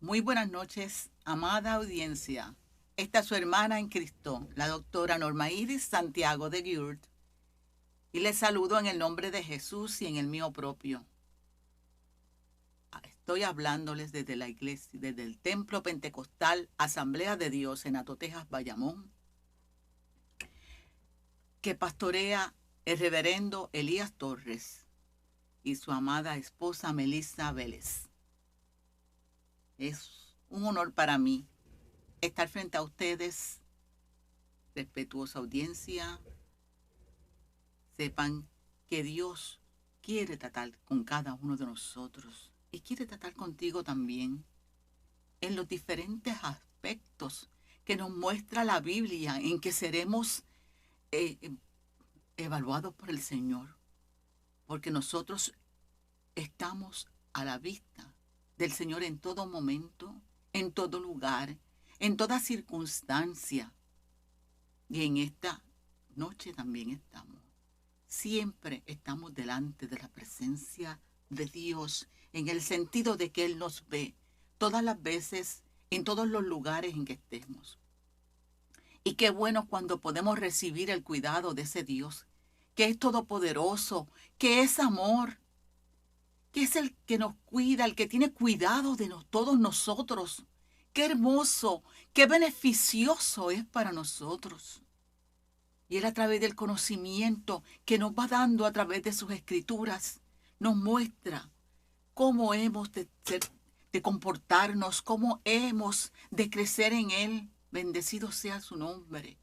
Muy buenas noches, amada audiencia. Esta es su hermana en Cristo, la doctora Norma Iris Santiago de Gurt, y les saludo en el nombre de Jesús y en el mío propio. Estoy hablándoles desde la iglesia, desde el Templo Pentecostal Asamblea de Dios en Atotejas, Bayamón, que pastorea el reverendo Elías Torres y su amada esposa Melissa Vélez. Es un honor para mí estar frente a ustedes, respetuosa audiencia. Sepan que Dios quiere tratar con cada uno de nosotros y quiere tratar contigo también en los diferentes aspectos que nos muestra la Biblia en que seremos eh, evaluados por el Señor, porque nosotros estamos a la vista del Señor en todo momento, en todo lugar, en toda circunstancia. Y en esta noche también estamos. Siempre estamos delante de la presencia de Dios, en el sentido de que Él nos ve todas las veces, en todos los lugares en que estemos. Y qué bueno cuando podemos recibir el cuidado de ese Dios, que es todopoderoso, que es amor, que es el que nos cuida, el que tiene cuidado de todos nosotros. Qué hermoso, qué beneficioso es para nosotros. Y Él, a través del conocimiento que nos va dando a través de sus escrituras, nos muestra cómo hemos de comportarnos, cómo hemos de crecer en Él. Bendecido sea su nombre.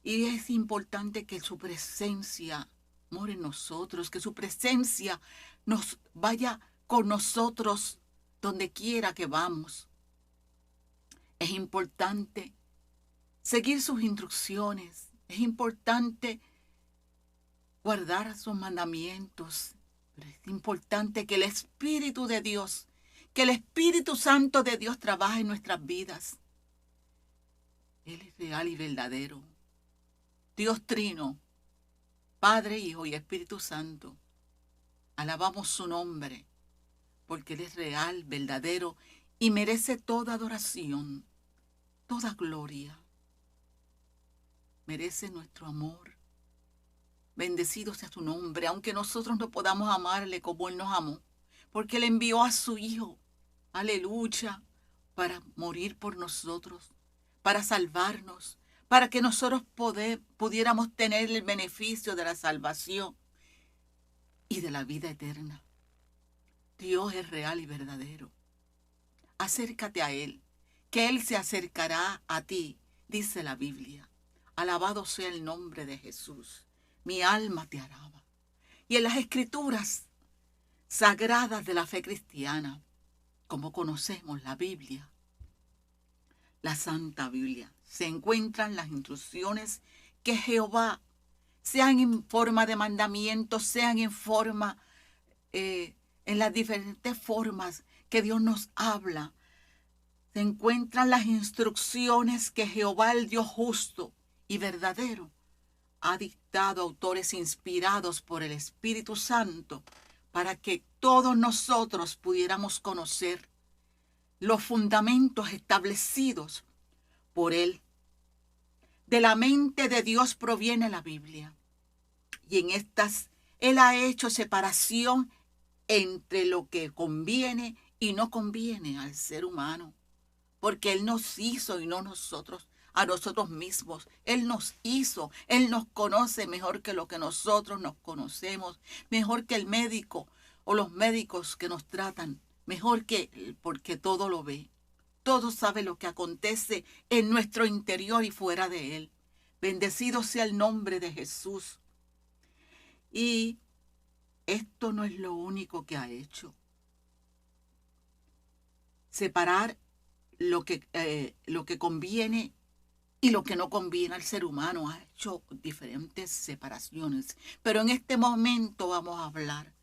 Y es importante que su presencia more en nosotros, que su presencia nos vaya con nosotros donde quiera que vamos. Es importante seguir sus instrucciones. Es importante guardar sus mandamientos. Pero es importante que el Espíritu de Dios, que el Espíritu Santo de Dios trabaje en nuestras vidas. Él es real y verdadero. Dios Trino, Padre, Hijo y Espíritu Santo. Alabamos su nombre, porque Él es real, verdadero y merece toda adoración, toda gloria. Merece nuestro amor. Bendecido sea su nombre, aunque nosotros no podamos amarle como Él nos amó, porque Él envió a su Hijo, aleluya, para morir por nosotros, para salvarnos, para que nosotros pudiéramos tener el beneficio de la salvación y de la vida eterna. Dios es real y verdadero. Acércate a Él, que Él se acercará a ti, dice la Biblia. Alabado sea el nombre de Jesús. Mi alma te alaba. Y en las escrituras sagradas de la fe cristiana, como conocemos la Biblia, la Santa Biblia, se encuentran las instrucciones que Jehová, sean en forma de mandamientos, sean en forma, en las diferentes formas que Dios nos habla, se encuentran las instrucciones que Jehová, el Dios justo y verdadero, ha dictado a autores inspirados por el Espíritu Santo para que todos nosotros pudiéramos conocer los fundamentos establecidos por Él. De la mente de Dios proviene la Biblia. Y en estas Él ha hecho separación entre lo que conviene y no conviene al ser humano. Porque Él nos hizo y no nosotros a nosotros mismos. Él nos hizo, Él nos conoce mejor que lo que nosotros nos conocemos, mejor que el médico o los médicos que nos tratan, mejor que Él, porque todo lo ve. Todo sabe lo que acontece en nuestro interior y fuera de Él. Bendecido sea el nombre de Jesús. Y esto no es lo único que ha hecho. Separar lo que conviene y lo que no conviene al ser humano. Ha hecho diferentes separaciones. Pero en este momento vamos a hablar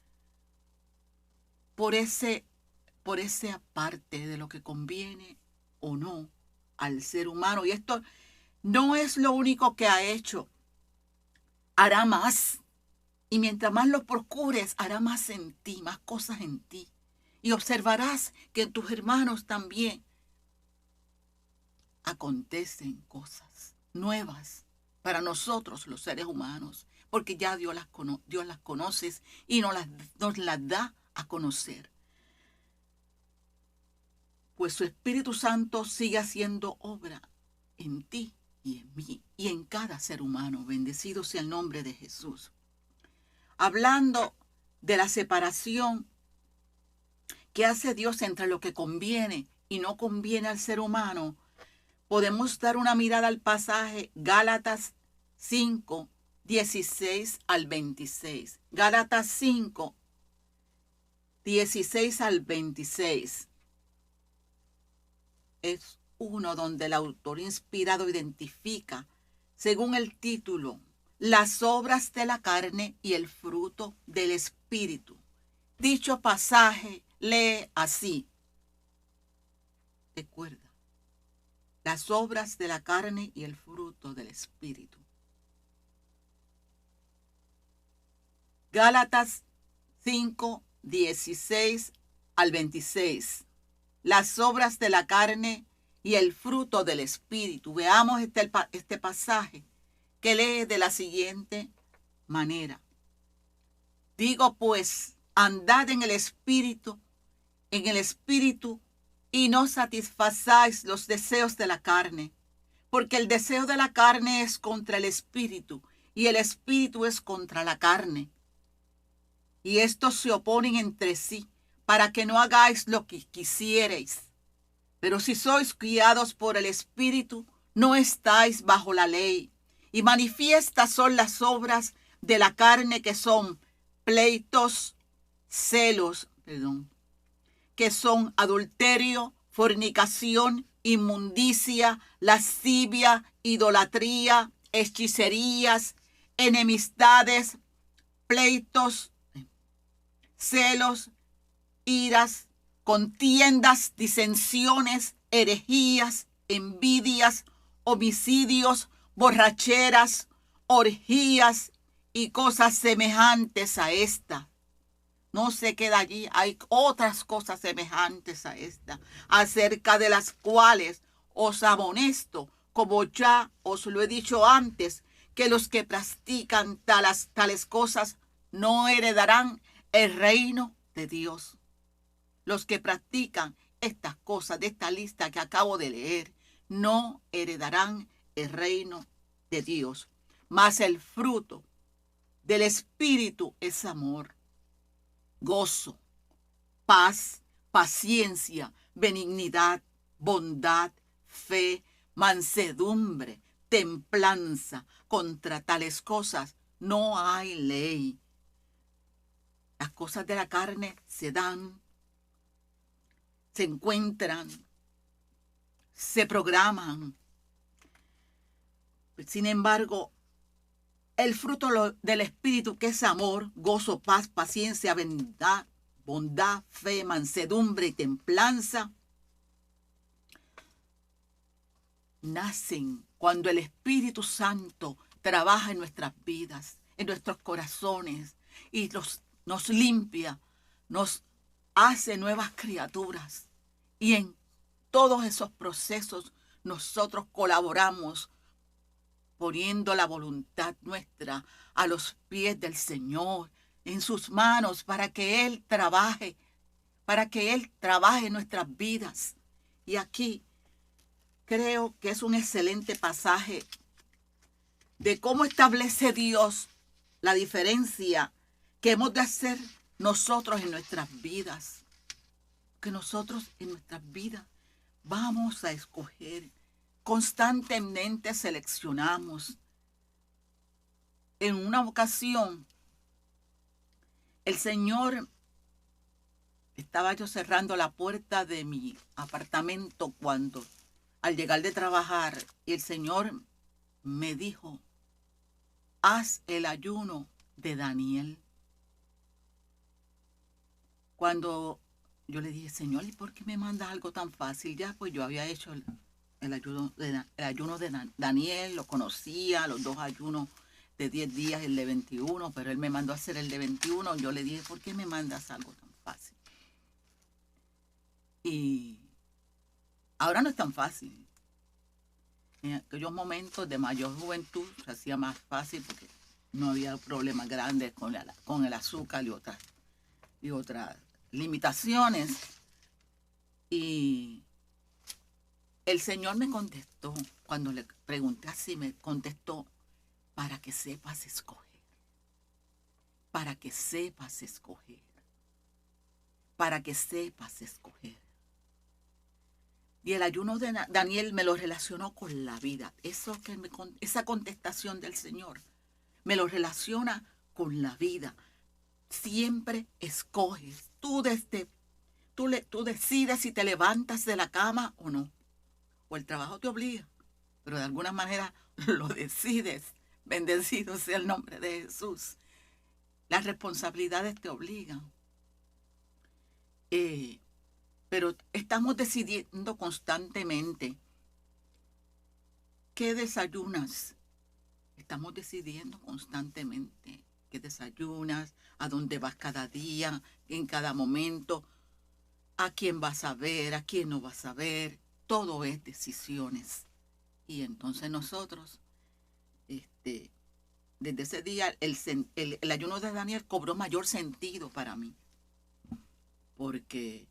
por esa parte de lo que conviene o no al ser humano. Y esto no es lo único que ha hecho. Hará más. Y mientras más lo procures, hará más en ti, más cosas en ti. y observarás que en tus hermanos también acontecen cosas nuevas para nosotros los seres humanos, porque ya Dios las conoce y nos las da a conocer. Pues su Espíritu Santo sigue haciendo obra en ti y en mí y en cada ser humano. Bendecido sea el nombre de Jesús. Hablando de la separación que hace Dios entre lo que conviene y no conviene al ser humano, podemos dar una mirada al pasaje Gálatas 5, 16 al 26. Gálatas 5, 16 al 26. Es uno donde el autor inspirado identifica, según el título, las obras de la carne y el fruto del Espíritu. Dicho pasaje lee así. Recuerda, las obras de la carne y el fruto del Espíritu. Gálatas 5, 16 al 26. Las obras de la carne y el fruto del Espíritu. Veamos este pasaje que lee de la siguiente manera. Digo pues, andad en el Espíritu, y no satisfazáis los deseos de la carne, porque el deseo de la carne es contra el Espíritu, y el Espíritu es contra la carne. Y estos se oponen entre sí, para que no hagáis lo que quisiereis. Pero si sois guiados por el Espíritu, no estáis bajo la ley. Y manifiestas son las obras de la carne, que son pleitos, celos, que son adulterio, fornicación, inmundicia, lascivia, idolatría, hechicerías, enemistades, pleitos, celos, iras, contiendas, disensiones, herejías, envidias, homicidios, borracheras, orgías y cosas semejantes a esta. No se queda allí, hay otras cosas semejantes a esta, acerca de las cuales os amonesto, como ya os lo he dicho antes, que los que practican tales cosas no heredarán el reino de Dios. Los que practican estas cosas de esta lista que acabo de leer no heredarán el reino de Dios. Mas el fruto del Espíritu es amor, gozo, paz, paciencia, benignidad, bondad, fe, mansedumbre, templanza. Contra tales cosas no hay ley. Las cosas de la carne se dan, se encuentran, se programan. Sin embargo, el fruto del Espíritu, que es amor, gozo, paz, paciencia, bondad, fe, mansedumbre y templanza, nacen cuando el Espíritu Santo trabaja en nuestras vidas, en nuestros corazones, y nos limpia, nos hace nuevas criaturas. Y en todos esos procesos nosotros colaboramos poniendo la voluntad nuestra a los pies del Señor, en sus manos, para que Él trabaje en nuestras vidas. Y aquí creo que es un excelente pasaje de cómo establece Dios la diferencia que hemos de hacer nosotros en nuestras vidas. Que nosotros en nuestras vidas vamos a escoger, constantemente seleccionamos. En una ocasión, el Señor, estaba yo cerrando la puerta de mi apartamento cuando, al llegar de trabajar, y el Señor me dijo, haz el ayuno de Daniel. Cuando yo le dije, Señor, ¿y por qué me mandas algo tan fácil? Ya, pues yo había hecho el ayuno de Daniel, lo conocía, los 2 ayunos de 10 días, el de 21, pero él me mandó a hacer el de 21. Yo le dije, ¿por qué me mandas algo tan fácil? Y ahora no es tan fácil. En aquellos momentos de mayor juventud se hacía más fácil porque no había problemas grandes con el azúcar y otras limitaciones. Y el Señor me contestó, cuando le pregunté así, me contestó, para que sepas escoger, para que sepas escoger, para que sepas escoger. Y el ayuno de Daniel me lo relacionó con la vida. Esa contestación del Señor me lo relaciona con la vida. Siempre escoges. Tú decides si te levantas de la cama o no. O el trabajo te obliga, pero de alguna manera lo decides. Bendecido sea el nombre de Jesús. Las responsabilidades te obligan. Pero estamos decidiendo constantemente qué desayunas. Estamos decidiendo constantemente qué desayunas, a dónde vas cada día, en cada momento, a quién vas a ver, a quién no vas a ver. Todo es decisiones. Y entonces nosotros, desde ese día, el ayuno de Daniel cobró mayor sentido para mí. Porque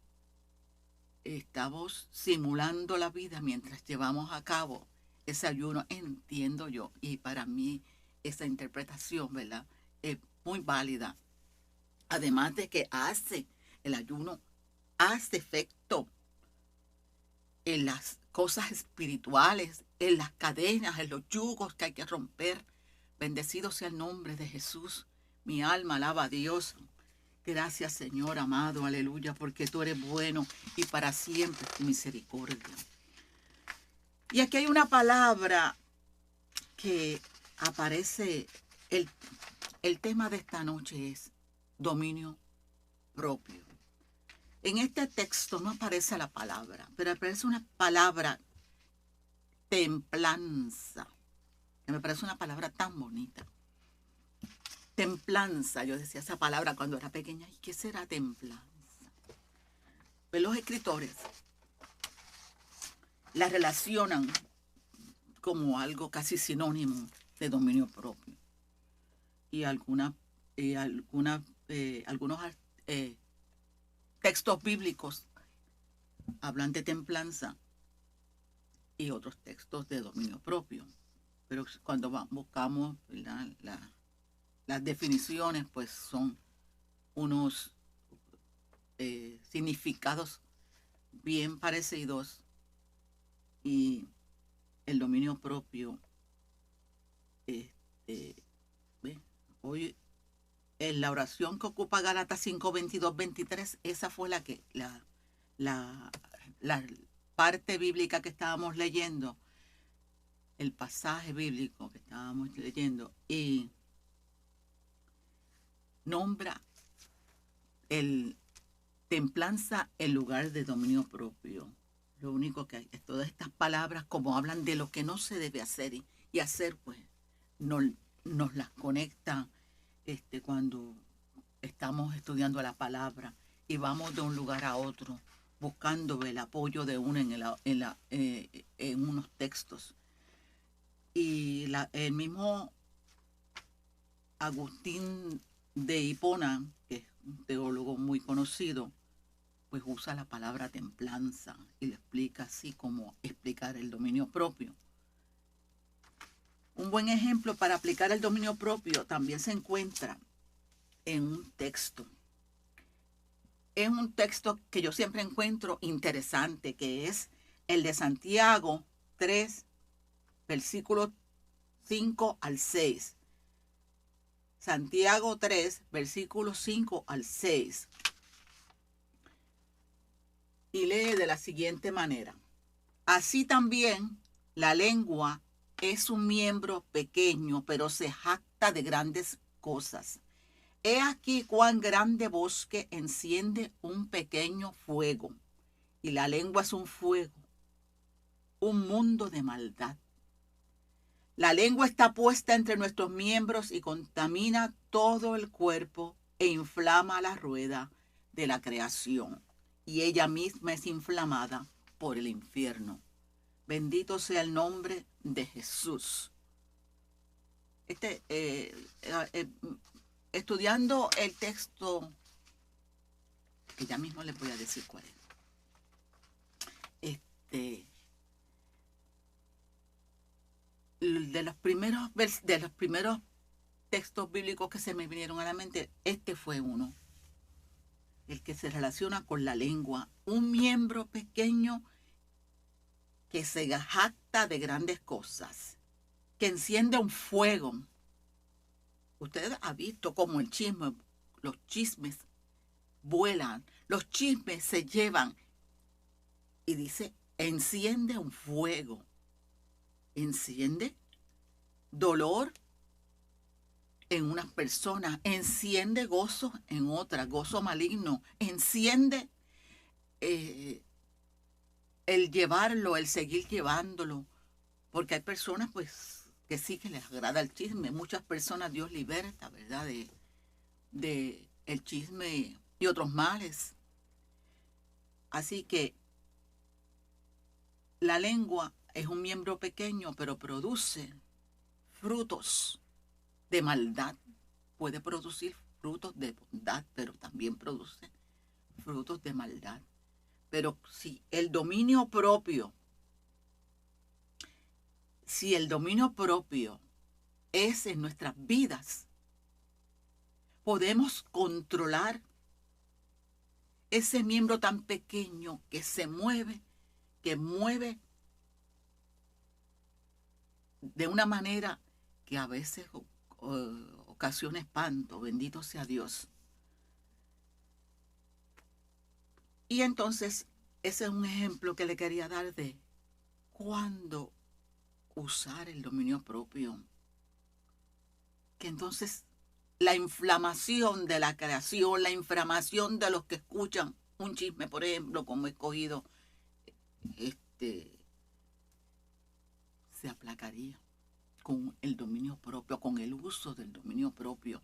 estamos simulando la vida mientras llevamos a cabo ese ayuno, entiendo yo. Y para mí esa interpretación, ¿verdad?, es muy válida. Además de que el ayuno hace efecto en las cosas espirituales, en las cadenas, en los yugos que hay que romper. Bendecido sea el nombre de Jesús. Mi alma alaba a Dios. Gracias, Señor amado, aleluya, porque tú eres bueno y para siempre tu misericordia. Y aquí hay una palabra que aparece, el tema de esta noche es dominio propio. En este texto no aparece la palabra, pero aparece una palabra, templanza, que me parece una palabra tan bonita. Templanza, yo decía esa palabra cuando era pequeña. ¿Y qué será templanza? Pues los escritores la relacionan como algo casi sinónimo de dominio propio. Y algunos textos bíblicos hablan de templanza y otros textos de dominio propio. Pero cuando buscamos las definiciones, pues son unos significados bien parecidos. Y el dominio propio, hoy en la oración que ocupa Gálatas 5, 22, 23, esa fue la parte bíblica que estábamos leyendo, el pasaje bíblico que estábamos leyendo, y nombra el templanza en lugar de dominio propio. Lo único que hay es todas estas palabras, como hablan de lo que no se debe hacer y hacer, pues nos las conectan cuando estamos estudiando la palabra y vamos de un lugar a otro buscando el apoyo de uno en unos textos. Y el mismo Agustín de Hipona, que es un teólogo muy conocido, pues usa la palabra templanza y le explica así como explicar el dominio propio. Un buen ejemplo para aplicar el dominio propio también se encuentra en un texto. Es un texto que yo siempre encuentro interesante, que es el de Santiago 3, versículos 5 al 6. Santiago 3, versículos 5 al 6. Y lee de la siguiente manera. Así también la lengua es un miembro pequeño, pero se jacta de grandes cosas. He aquí cuán grande bosque enciende un pequeño fuego. Y la lengua es un fuego, un mundo de maldad. La lengua está puesta entre nuestros miembros y contamina todo el cuerpo e inflama la rueda de la creación y ella misma es inflamada por el infierno. Bendito sea el nombre de Jesús. Estudiando el texto, que ya mismo les voy a decir cuál es. De los primeros textos bíblicos que se me vinieron a la mente, este fue uno. El que se relaciona con la lengua. Un miembro pequeño que se jacta de grandes cosas, que enciende un fuego. Usted ha visto cómo los chismes vuelan, los chismes se llevan. Y dice, enciende un fuego. Enciende dolor en unas personas, enciende gozo en otras, gozo maligno, enciende el llevarlo, el seguir llevándolo, porque hay personas pues que sí que les agrada el chisme. Muchas personas Dios liberta, ¿verdad? De el chisme y otros males. Así que la lengua es un miembro pequeño, pero produce frutos de maldad. Puede producir frutos de bondad, pero también produce frutos de maldad. Pero si el dominio propio es en nuestras vidas, podemos controlar ese miembro tan pequeño que mueve de una manera que a veces ocasiona espanto. Bendito sea Dios. Y entonces, ese es un ejemplo que le quería dar de cuándo usar el dominio propio. Que entonces la inflamación de la creación, la inflamación de los que escuchan un chisme, por ejemplo, como he escogido, se aplacaría con el dominio propio, con el uso del dominio propio.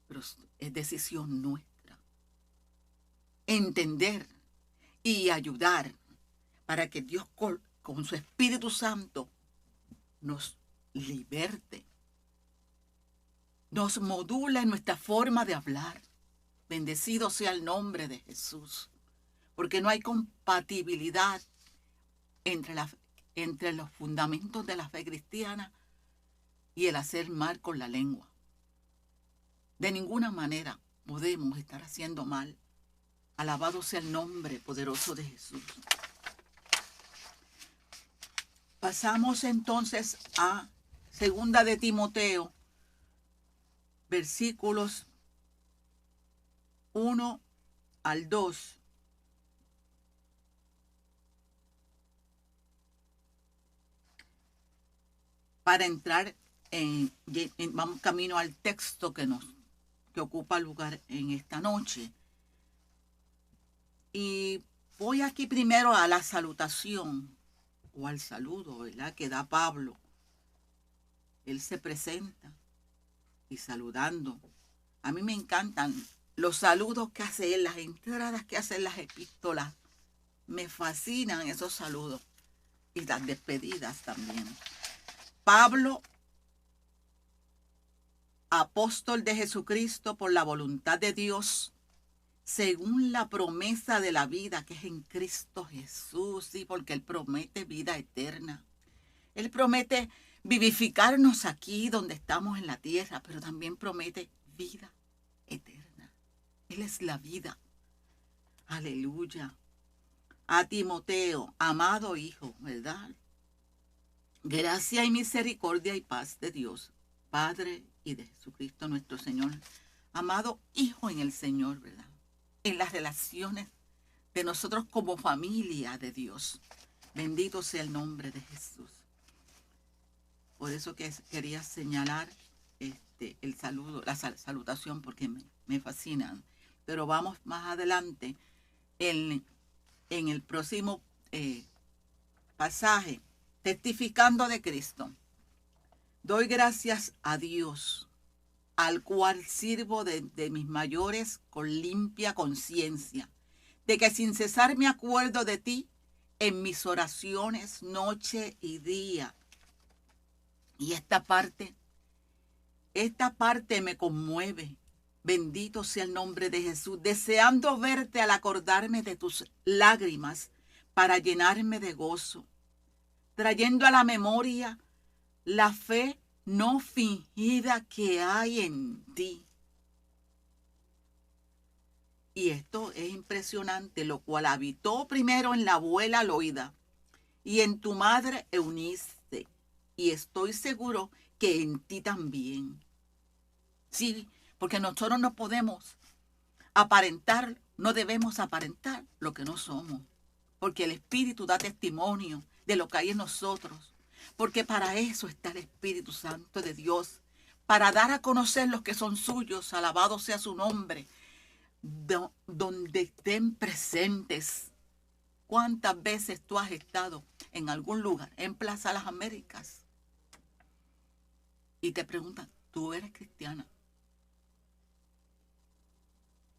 Pero es decisión nuestra entender y ayudar para que Dios con su Espíritu Santo nos liberte, nos modula en nuestra forma de hablar. Bendecido sea el nombre de Jesús, porque no hay compatibilidad entre los fundamentos de la fe cristiana y el hacer mal con la lengua. De ninguna manera podemos estar haciendo mal. Alabado sea el nombre poderoso de Jesús. Pasamos entonces a 2 de Timoteo, versículos 1 al 2. Para entrar vamos camino al texto que ocupa lugar en esta noche. Y voy aquí primero a la salutación o al saludo, ¿verdad?, que da Pablo. Él se presenta y saludando. A mí me encantan los saludos que hace él, las entradas que hace en las epístolas. Me fascinan esos saludos y las despedidas también. Pablo, apóstol de Jesucristo por la voluntad de Dios, según la promesa de la vida que es en Cristo Jesús, sí, porque Él promete vida eterna. Él promete vivificarnos aquí donde estamos en la tierra, pero también promete vida eterna. Él es la vida. Aleluya. A Timoteo, amado hijo, ¿verdad? Gracia y misericordia y paz de Dios, Padre, y de Jesucristo nuestro Señor. Amado hijo en el Señor, ¿verdad? En las relaciones de nosotros como familia de Dios. Bendito sea el nombre de Jesús. Por eso que quería señalar el saludo, la salutación, porque me fascinan. Pero vamos más adelante en el próximo pasaje, testificando de Cristo. Doy gracias a Dios, al cual sirvo de mis mayores con limpia conciencia, de que sin cesar me acuerdo de ti en mis oraciones noche y día. Y esta parte me conmueve. Bendito sea el nombre de Jesús, deseando verte al acordarme de tus lágrimas para llenarme de gozo, trayendo a la memoria la fe no fingida que hay en ti. Y esto es impresionante, lo cual habitó primero en la abuela Loida y en tu madre Eunice, y estoy seguro que en ti también. Sí, porque nosotros no podemos aparentar, no debemos aparentar lo que no somos, porque el Espíritu da testimonio de lo que hay en nosotros, porque para eso está el Espíritu Santo de Dios, para dar a conocer los que son suyos, alabado sea su nombre, donde estén presentes. ¿Cuántas veces tú has estado en algún lugar, en Plaza Las Américas, y te preguntan, ¿tú eres cristiana?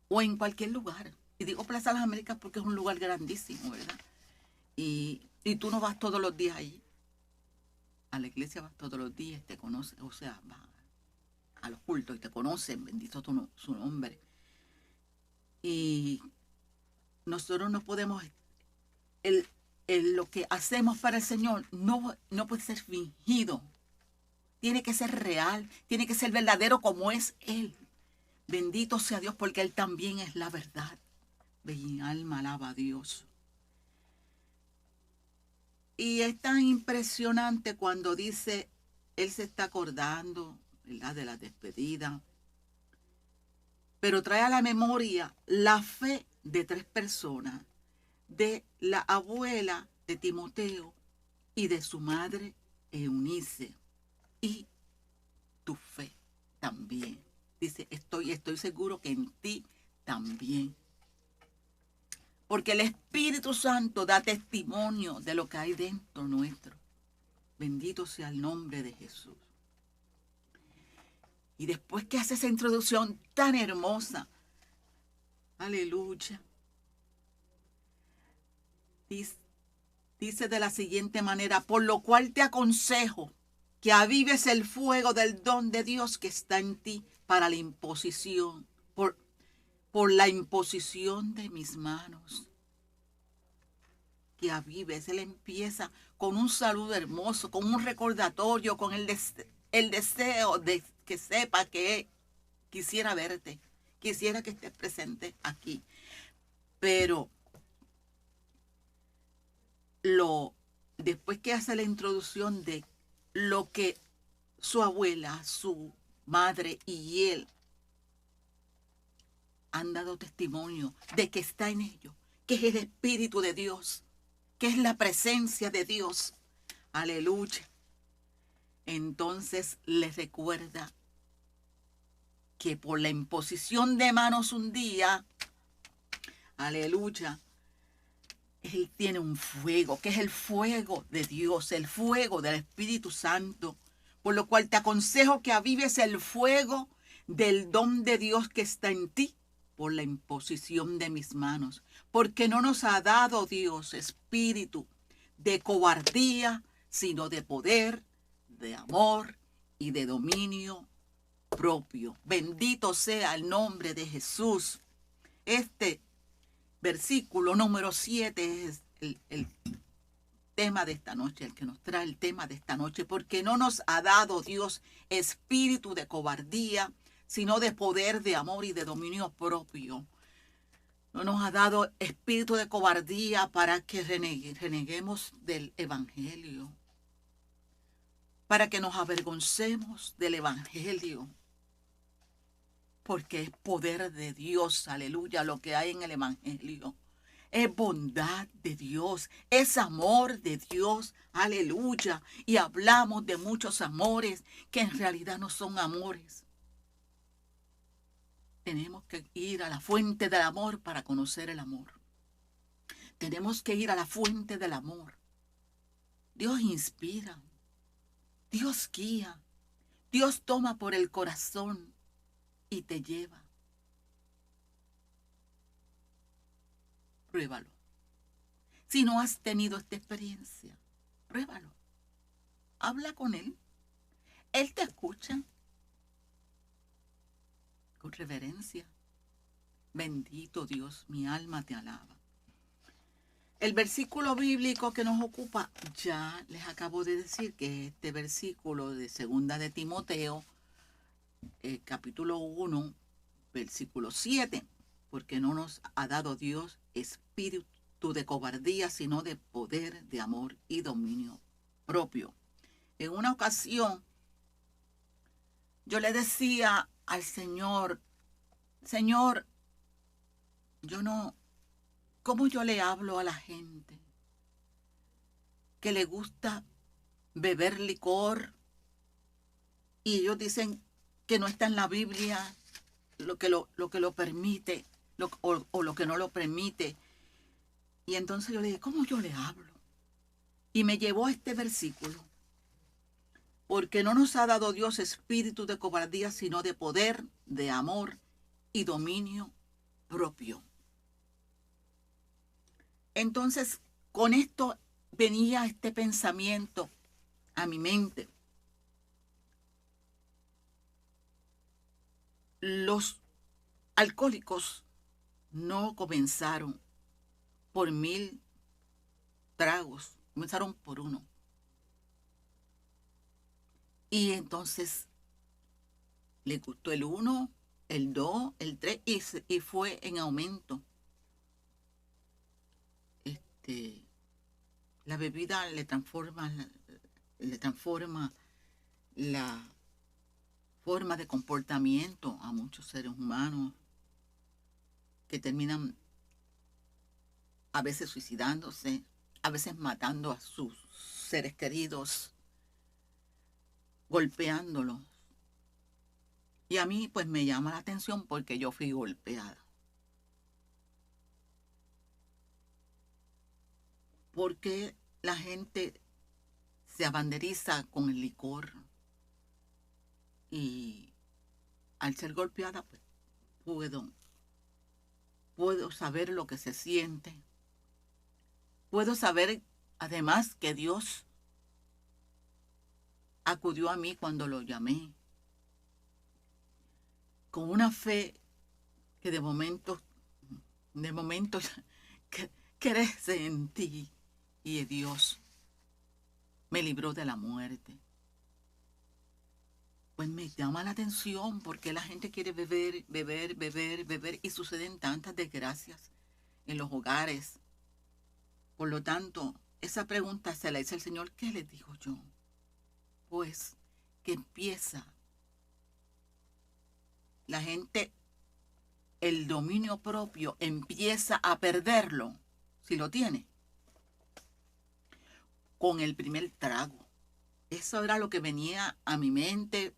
O en cualquier lugar. Y digo Plaza Las Américas porque es un lugar grandísimo, ¿verdad? Y tú no vas todos los días allí. A la iglesia vas todos los días, te conocen, o sea, vas a los cultos y te conocen, bendito su nombre. Y nosotros no podemos, lo que hacemos para el Señor no puede ser fingido. Tiene que ser real, tiene que ser verdadero como es Él. Bendito sea Dios porque Él también es la verdad. Mi alma alaba a Dios. Y es tan impresionante cuando dice, Él se está acordando, ¿verdad?, de la despedida. Pero trae a la memoria la fe de 3 personas, de la abuela de Timoteo y de su madre Eunice. Y tu fe también. Dice, estoy seguro que en ti también. Porque el Espíritu Santo da testimonio de lo que hay dentro nuestro. Bendito sea el nombre de Jesús. Y después que hace esa introducción tan hermosa, aleluya, dice de la siguiente manera, por lo cual te aconsejo que avives el fuego del don de Dios que está en ti para la imposición, por la imposición de mis manos. Que avives. Él empieza con un saludo hermoso, con un recordatorio, con el deseo de que sepa que quisiera verte, quisiera que estés presente aquí. Pero después que hace la introducción de lo que su abuela, su madre y él han dado testimonio de que está en ellos, que es el Espíritu de Dios, que es la presencia de Dios. Aleluya. Entonces les recuerda que por la imposición de manos un día, aleluya, Él tiene un fuego, que es el fuego de Dios, el fuego del Espíritu Santo, por lo cual te aconsejo que avives el fuego del don de Dios que está en ti por la imposición de mis manos, porque no nos ha dado Dios espíritu de cobardía, sino de poder, de amor y de dominio propio. Bendito sea el nombre de Jesús. Este versículo número 7 es el tema de esta noche, el que nos trae el tema de esta noche, porque no nos ha dado Dios espíritu de cobardía, sino de poder, de amor y de dominio propio. No nos ha dado espíritu de cobardía para que reneguemos del evangelio, para que nos avergoncemos del evangelio, porque es poder de Dios, aleluya, lo que hay en el evangelio. Es bondad de Dios, es amor de Dios, aleluya. Y hablamos de muchos amores que en realidad no son amores. Tenemos que ir a la fuente del amor para conocer el amor. Tenemos que ir a la fuente del amor. Dios inspira, Dios guía, Dios toma por el corazón y te lleva. pruébalo. Si no has tenido esta experiencia, pruébalo. Habla con Él. Él te escucha con reverencia. Bendito Dios, mi alma te alaba. El versículo bíblico que nos ocupa, ya les acabo de decir que este versículo de 2 de Timoteo, capítulo 1, versículo 7, porque no nos ha dado Dios espíritu de cobardía, sino de poder, de amor y dominio propio. En una ocasión, yo le decía al Señor, Señor, yo no, ¿cómo yo le hablo a la gente que le gusta beber licor y ellos dicen que no está en la Biblia lo que lo permite o lo que no lo permite? Y entonces yo le dije, ¿cómo yo le hablo? Y me llevó a este versículo. Porque no nos ha dado Dios espíritu de cobardía, sino de poder, de amor y dominio propio. Entonces, con esto venía este pensamiento a mi mente. Los alcohólicos no comenzaron por 1000 tragos, comenzaron por uno. Y entonces le gustó el 1, el 2, el 3 y fue en aumento. La bebida le transforma la forma de comportamiento a muchos seres humanos que terminan a veces suicidándose, a veces matando a sus seres queridos, golpeándolos. Y a mí pues me llama la atención porque yo fui golpeada. Porque la gente se abanderiza con el licor y al ser golpeada pues puedo saber lo que se siente. Puedo saber además que Dios acudió a mí cuando lo llamé, con una fe que de momento crece en ti, y Dios me libró de la muerte. Pues me llama la atención porque la gente quiere beber, beber, beber, beber y suceden tantas desgracias en los hogares. Por lo tanto, esa pregunta se la hice al Señor. ¿Qué le digo yo? Pues que empieza la gente, el dominio propio empieza a perderlo, si lo tiene, con el primer trago. Eso era lo que venía a mi mente.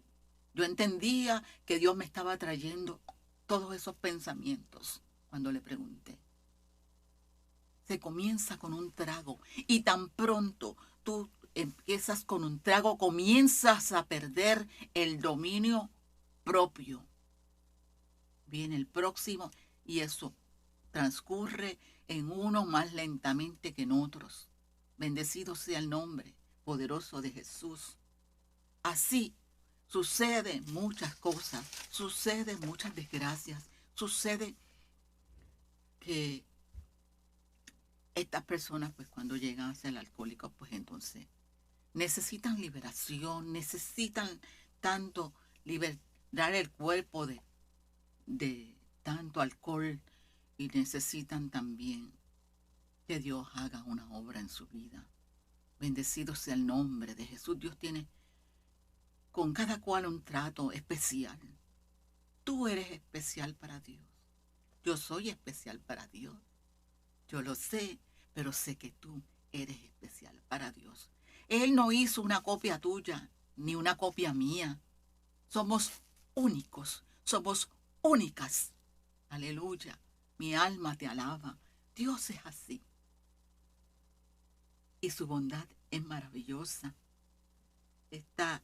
Yo entendía que Dios me estaba trayendo todos esos pensamientos cuando le pregunté. Se comienza con un trago y tan pronto tú empiezas con un trago, comienzas a perder el dominio propio. Viene el próximo y eso transcurre en unos más lentamente que en otros. Bendecido sea el nombre poderoso de Jesús. Así suceden muchas cosas, suceden muchas desgracias, sucede que estas personas, pues cuando llegan a ser alcohólicos, pues entonces necesitan liberación, necesitan tanto liberar el cuerpo de tanto alcohol y necesitan también que Dios haga una obra en su vida. Bendecido sea el nombre de Jesús. Dios tiene con cada cual un trato especial. Tú eres especial para Dios. Yo soy especial para Dios. Yo lo sé, pero sé que tú eres especial para Dios. Él no hizo una copia tuya, ni una copia mía. Somos únicos, somos únicas. Aleluya. Mi alma te alaba. Dios es así. Y su bondad es maravillosa. Esta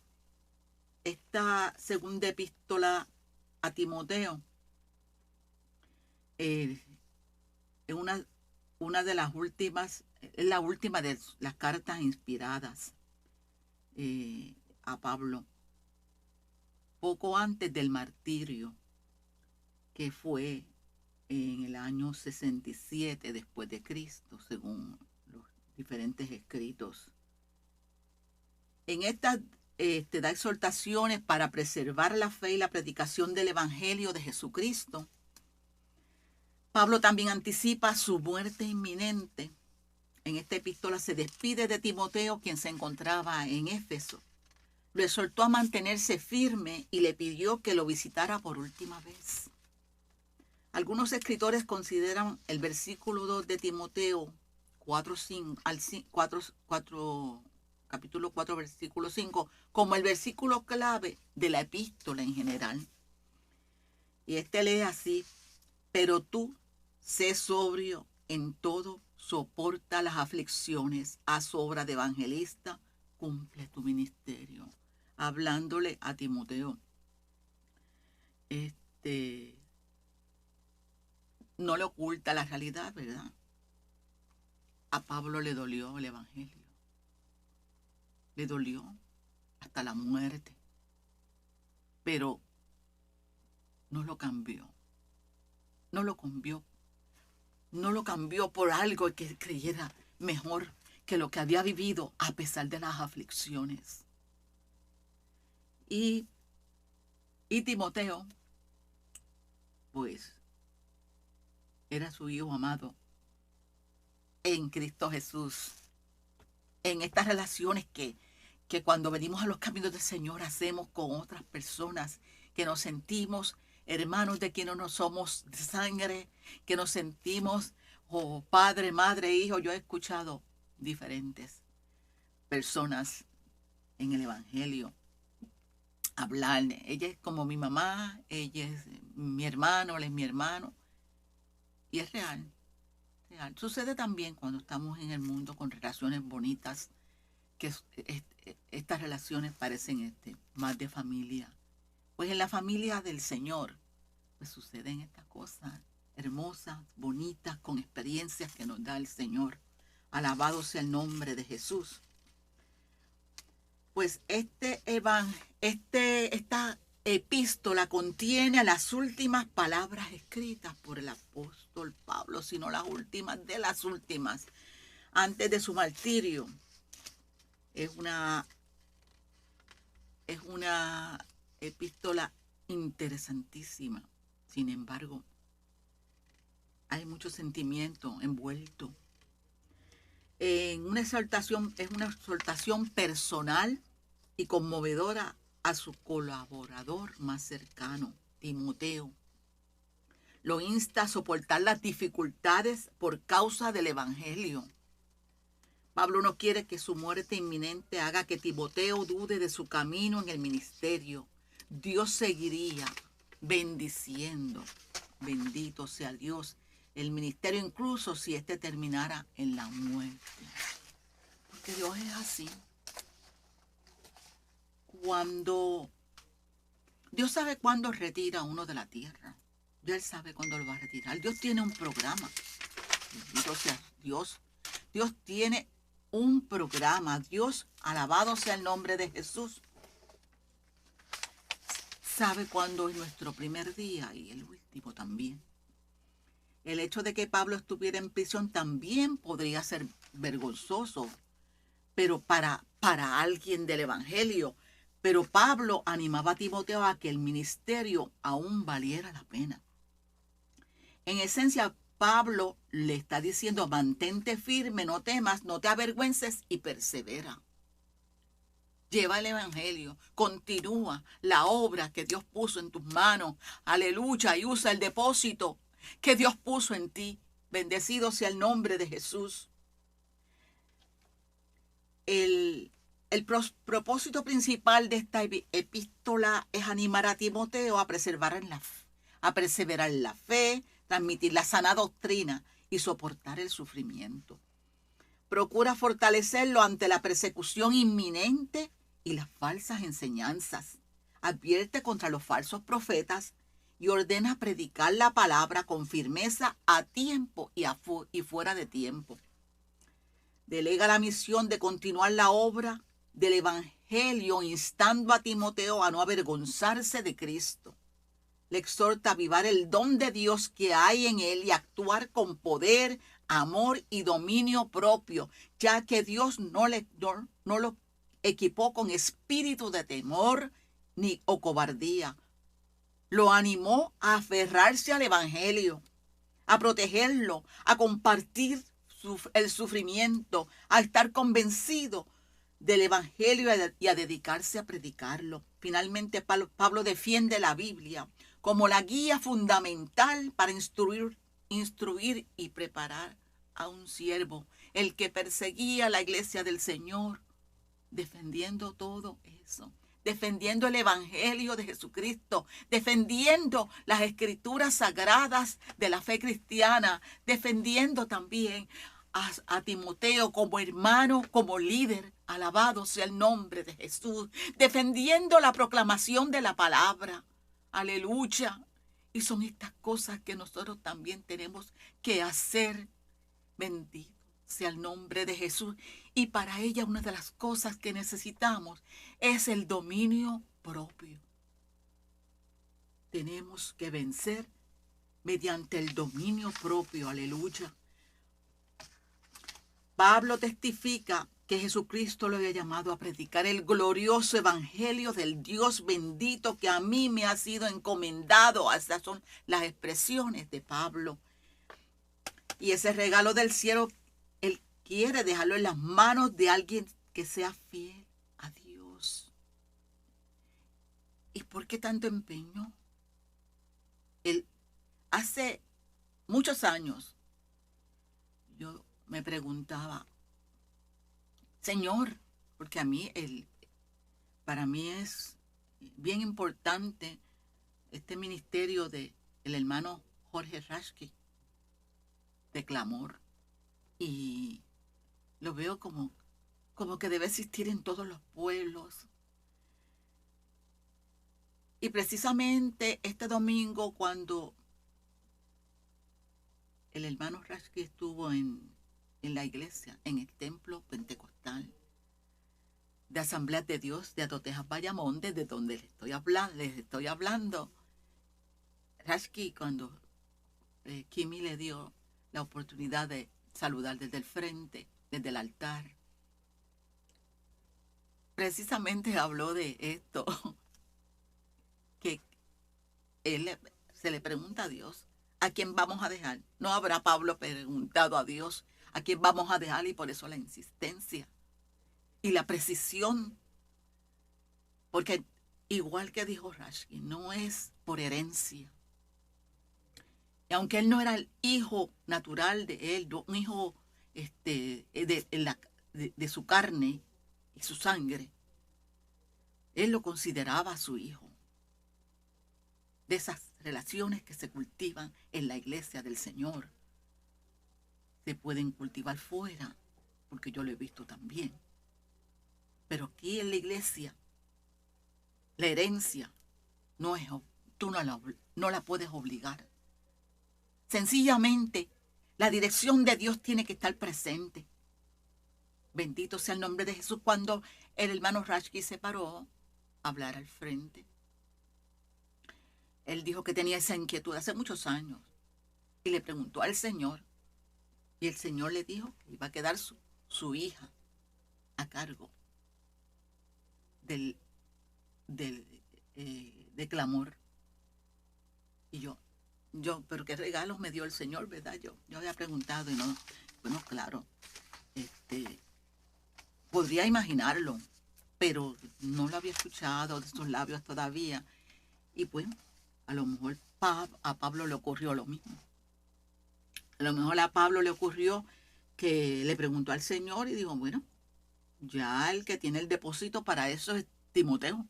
segunda epístola a Timoteo es una una de las últimas, es la última de las cartas inspiradas a Pablo, poco antes del martirio, que fue en el año 67 después de Cristo, según los diferentes escritos. En esta da exhortaciones para preservar la fe y la predicación del Evangelio de Jesucristo. Pablo también anticipa su muerte inminente. En esta epístola se despide de Timoteo, quien se encontraba en Éfeso. Lo exhortó a mantenerse firme y le pidió que lo visitara por última vez. Algunos escritores consideran el versículo 2 de Timoteo 4, capítulo 4, versículo 5, como el versículo clave de la epístola en general. Y lee así: pero tú, sé sobrio en todo, soporta las aflicciones, haz obra de evangelista, cumple tu ministerio. Hablándole a Timoteo. No le oculta la realidad, ¿verdad? A Pablo le dolió el evangelio. Le dolió hasta la muerte. Pero no lo cambió. No lo cambió. No lo cambió por algo que creyera mejor que lo que había vivido a pesar de las aflicciones. Y Timoteo, pues, era su hijo amado en Cristo Jesús. En estas relaciones que cuando venimos a los caminos del Señor hacemos con otras personas, que nos sentimos hermanos de quienes no somos de sangre, que nos sentimos padre, madre, hijo. Yo he escuchado diferentes personas en el Evangelio hablar. Ella es como mi mamá, ella es mi hermano, él es mi hermano. Y es real. Sucede también cuando estamos en el mundo con relaciones bonitas, que estas relaciones parecen más de familia. Pues en la familia del Señor, pues suceden estas cosas hermosas, bonitas, con experiencias que nos da el Señor. Alabado sea el nombre de Jesús. Pues esta epístola contiene las últimas palabras escritas por el apóstol Pablo, sino las últimas de las últimas, antes de su martirio. Es una epístola interesantísima. Sin embargo, hay mucho sentimiento envuelto. Es una exhortación personal y conmovedora a su colaborador más cercano, Timoteo. Lo insta a soportar las dificultades por causa del Evangelio. Pablo no quiere que su muerte inminente haga que Timoteo dude de su camino en el ministerio. Dios seguiría bendiciendo, bendito sea Dios, el ministerio, incluso si terminara en la muerte. Porque Dios es así. Dios sabe cuándo retira a uno de la tierra. Él sabe cuándo lo va a retirar. Dios tiene un programa. Bendito sea Dios. Dios tiene un programa. Dios, alabado sea el nombre de Jesús, sabe cuándo es nuestro primer día y el último también. El hecho de que Pablo estuviera en prisión también podría ser vergonzoso, pero para alguien del Evangelio. Pero Pablo animaba a Timoteo a que el ministerio aún valiera la pena. En esencia, Pablo le está diciendo: mantente firme, no temas, no te avergüences y persevera. Lleva el Evangelio, continúa la obra que Dios puso en tus manos. Aleluya, y usa el depósito que Dios puso en ti. Bendecido sea el nombre de Jesús. El propósito principal de esta epístola es animar a Timoteo a perseverar en la fe, transmitir la sana doctrina y soportar el sufrimiento. Procura fortalecerlo ante la persecución inminente y las falsas enseñanzas. Advierte contra los falsos profetas y ordena predicar la palabra con firmeza a tiempo y fuera de tiempo. Delega la misión de continuar la obra del Evangelio, instando a Timoteo a no avergonzarse de Cristo. Le exhorta a avivar el don de Dios que hay en él y actuar con poder, amor y dominio propio, ya que Dios no lo equipó con espíritu de temor ni o cobardía. Lo animó a aferrarse al Evangelio, a protegerlo, a compartir el sufrimiento, a estar convencido del Evangelio y a dedicarse a predicarlo. Finalmente, Pablo defiende la Biblia como la guía fundamental para instruir y preparar a un siervo, el que perseguía la iglesia del Señor, defendiendo todo eso, defendiendo el Evangelio de Jesucristo, defendiendo las escrituras sagradas de la fe cristiana, defendiendo también a Timoteo como hermano, como líder. Alabado sea el nombre de Jesús, defendiendo la proclamación de la palabra. Aleluya. Y son estas cosas que nosotros también tenemos que hacer. Bendito sea el nombre de Jesús. Y para ella una de las cosas que necesitamos es el dominio propio. Tenemos que vencer mediante el dominio propio. Aleluya. Pablo testifica que Jesucristo lo había llamado a predicar el glorioso evangelio del Dios bendito que a mí me ha sido encomendado. Estas son las expresiones de Pablo. Y ese regalo del cielo, él quiere dejarlo en las manos de alguien que sea fiel a Dios. ¿Y por qué tanto empeño? Hace muchos años, yo me preguntaba, Señor, porque para mí es bien importante este ministerio del hermano Jorge Rashki de clamor, y lo veo como que debe existir en todos los pueblos. Y precisamente este domingo, cuando el hermano Rashki estuvo en la iglesia, en el templo pentecostal de Asambleas de Dios de Atotejas, Bayamón, desde donde les estoy hablando, Rashki, cuando Kimi le dio la oportunidad de saludar desde el frente, desde el altar, precisamente habló de esto, que se le pregunta a Dios, ¿a quién vamos a dejar? No habrá Pablo preguntado a Dios, ¿a quién vamos a dejar? Y por eso la insistencia y la precisión, porque igual que dijo Rashki, no es por herencia. Y aunque él no era el hijo natural de él, un hijo de su carne y su sangre, él lo consideraba su hijo. De esas relaciones que se cultivan en la iglesia del Señor, se pueden cultivar fuera, porque yo lo he visto también. Pero aquí en la iglesia, la herencia tú no la puedes obligar. Sencillamente, la dirección de Dios tiene que estar presente. Bendito sea el nombre de Jesús. Cuando el hermano Rashki se paró a hablar al frente, él dijo que tenía esa inquietud hace muchos años y le preguntó al Señor, y el Señor le dijo que iba a quedar su hija a cargo de clamor. Y yo, pero qué regalos me dio el Señor, ¿verdad? Yo había preguntado y no, bueno, claro, podría imaginarlo, pero no lo había escuchado de sus labios todavía. Y bueno, a lo mejor a Pablo le ocurrió lo mismo. A lo mejor a Pablo le ocurrió que le preguntó al Señor y dijo, bueno, ya el que tiene el depósito para eso es Timoteo.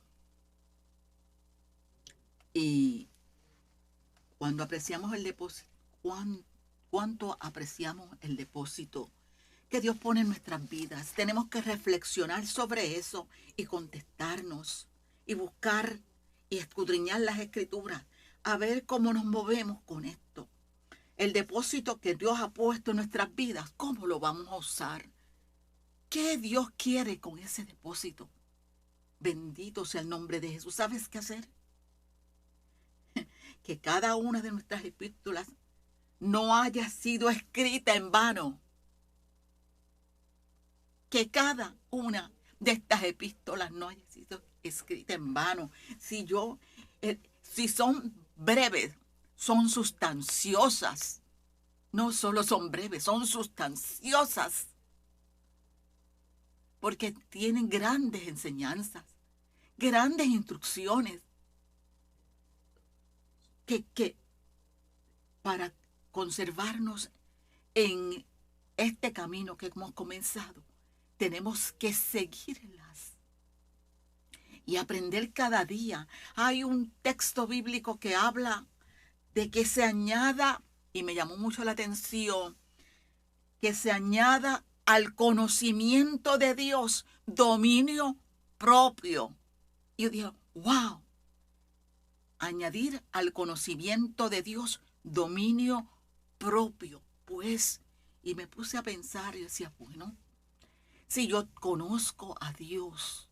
Y cuando apreciamos el depósito, ¿cuánto apreciamos el depósito que Dios pone en nuestras vidas? Tenemos que reflexionar sobre eso y contestarnos y buscar y escudriñar las escrituras a ver cómo nos movemos con esto. El depósito que Dios ha puesto en nuestras vidas, ¿cómo lo vamos a usar? ¿Qué Dios quiere con ese depósito? Bendito sea el nombre de Jesús. ¿Sabes qué hacer? Que cada una de nuestras epístolas no haya sido escrita en vano. Que cada una de estas epístolas no haya sido escrita en vano. Si son breves, son sustanciosas. No solo son breves, son sustanciosas. Porque tienen grandes enseñanzas, grandes instrucciones. Que para conservarnos en este camino que hemos comenzado, tenemos que seguirlas y aprender cada día. Hay un texto bíblico que habla de que se añada, y me llamó mucho la atención, que se añada al conocimiento de Dios dominio propio. Y yo dije, wow, añadir al conocimiento de Dios dominio propio. Pues, y me puse a pensar y decía, bueno, si yo conozco a Dios,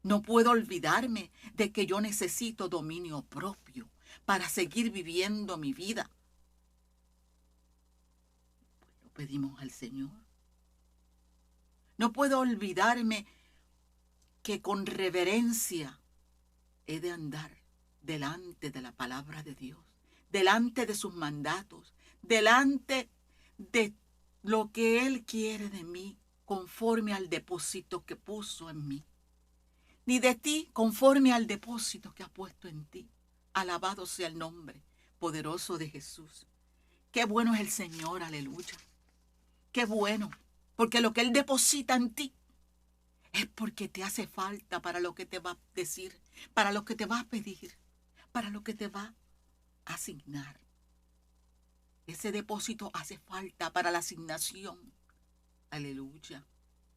no puedo olvidarme de que yo necesito dominio propio para seguir viviendo mi vida. Pues lo pedimos al Señor. No puedo olvidarme que con reverencia he de andar delante de la palabra de Dios, delante de sus mandatos, delante de lo que Él quiere de mí, conforme al depósito que puso en mí. Ni de ti, conforme al depósito que ha puesto en ti. Alabado sea el nombre poderoso de Jesús. Qué bueno es el Señor, aleluya. Qué bueno, porque lo que Él deposita en ti es porque te hace falta para lo que te va a decir, para lo que te va a pedir, para lo que te va a asignar. Ese depósito hace falta para la asignación. Aleluya.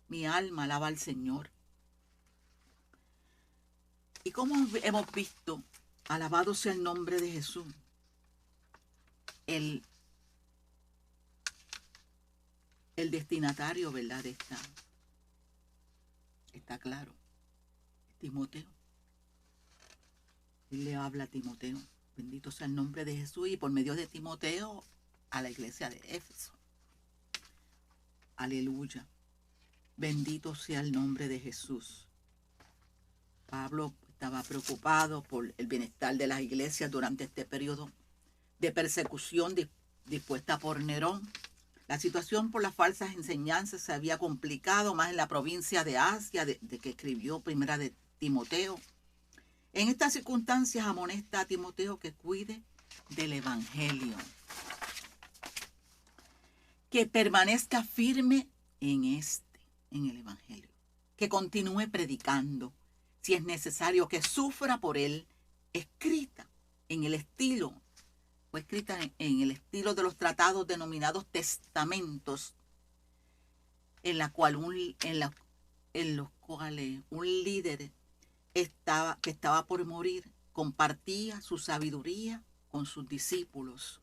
Mi alma alaba al Señor. Y como hemos visto, alabado sea el nombre de Jesús, el destinatario, ¿verdad? Está claro. Timoteo. Él le habla a Timoteo. Bendito sea el nombre de Jesús, y por medio de Timoteo a la iglesia de Éfeso. Aleluya. Bendito sea el nombre de Jesús. Pablo estaba preocupado por el bienestar de las iglesias durante este periodo de persecución dispuesta por Nerón. La situación por las falsas enseñanzas se había complicado más en la provincia de Asia, de que escribió primera de Timoteo. En estas circunstancias amonesta a Timoteo que cuide del evangelio, que permanezca firme en el evangelio, que continúe predicando, si es necesario que sufra por él, escrita en el estilo de los tratados denominados testamentos, en los cuales un líder que estaba por morir compartía su sabiduría con sus discípulos.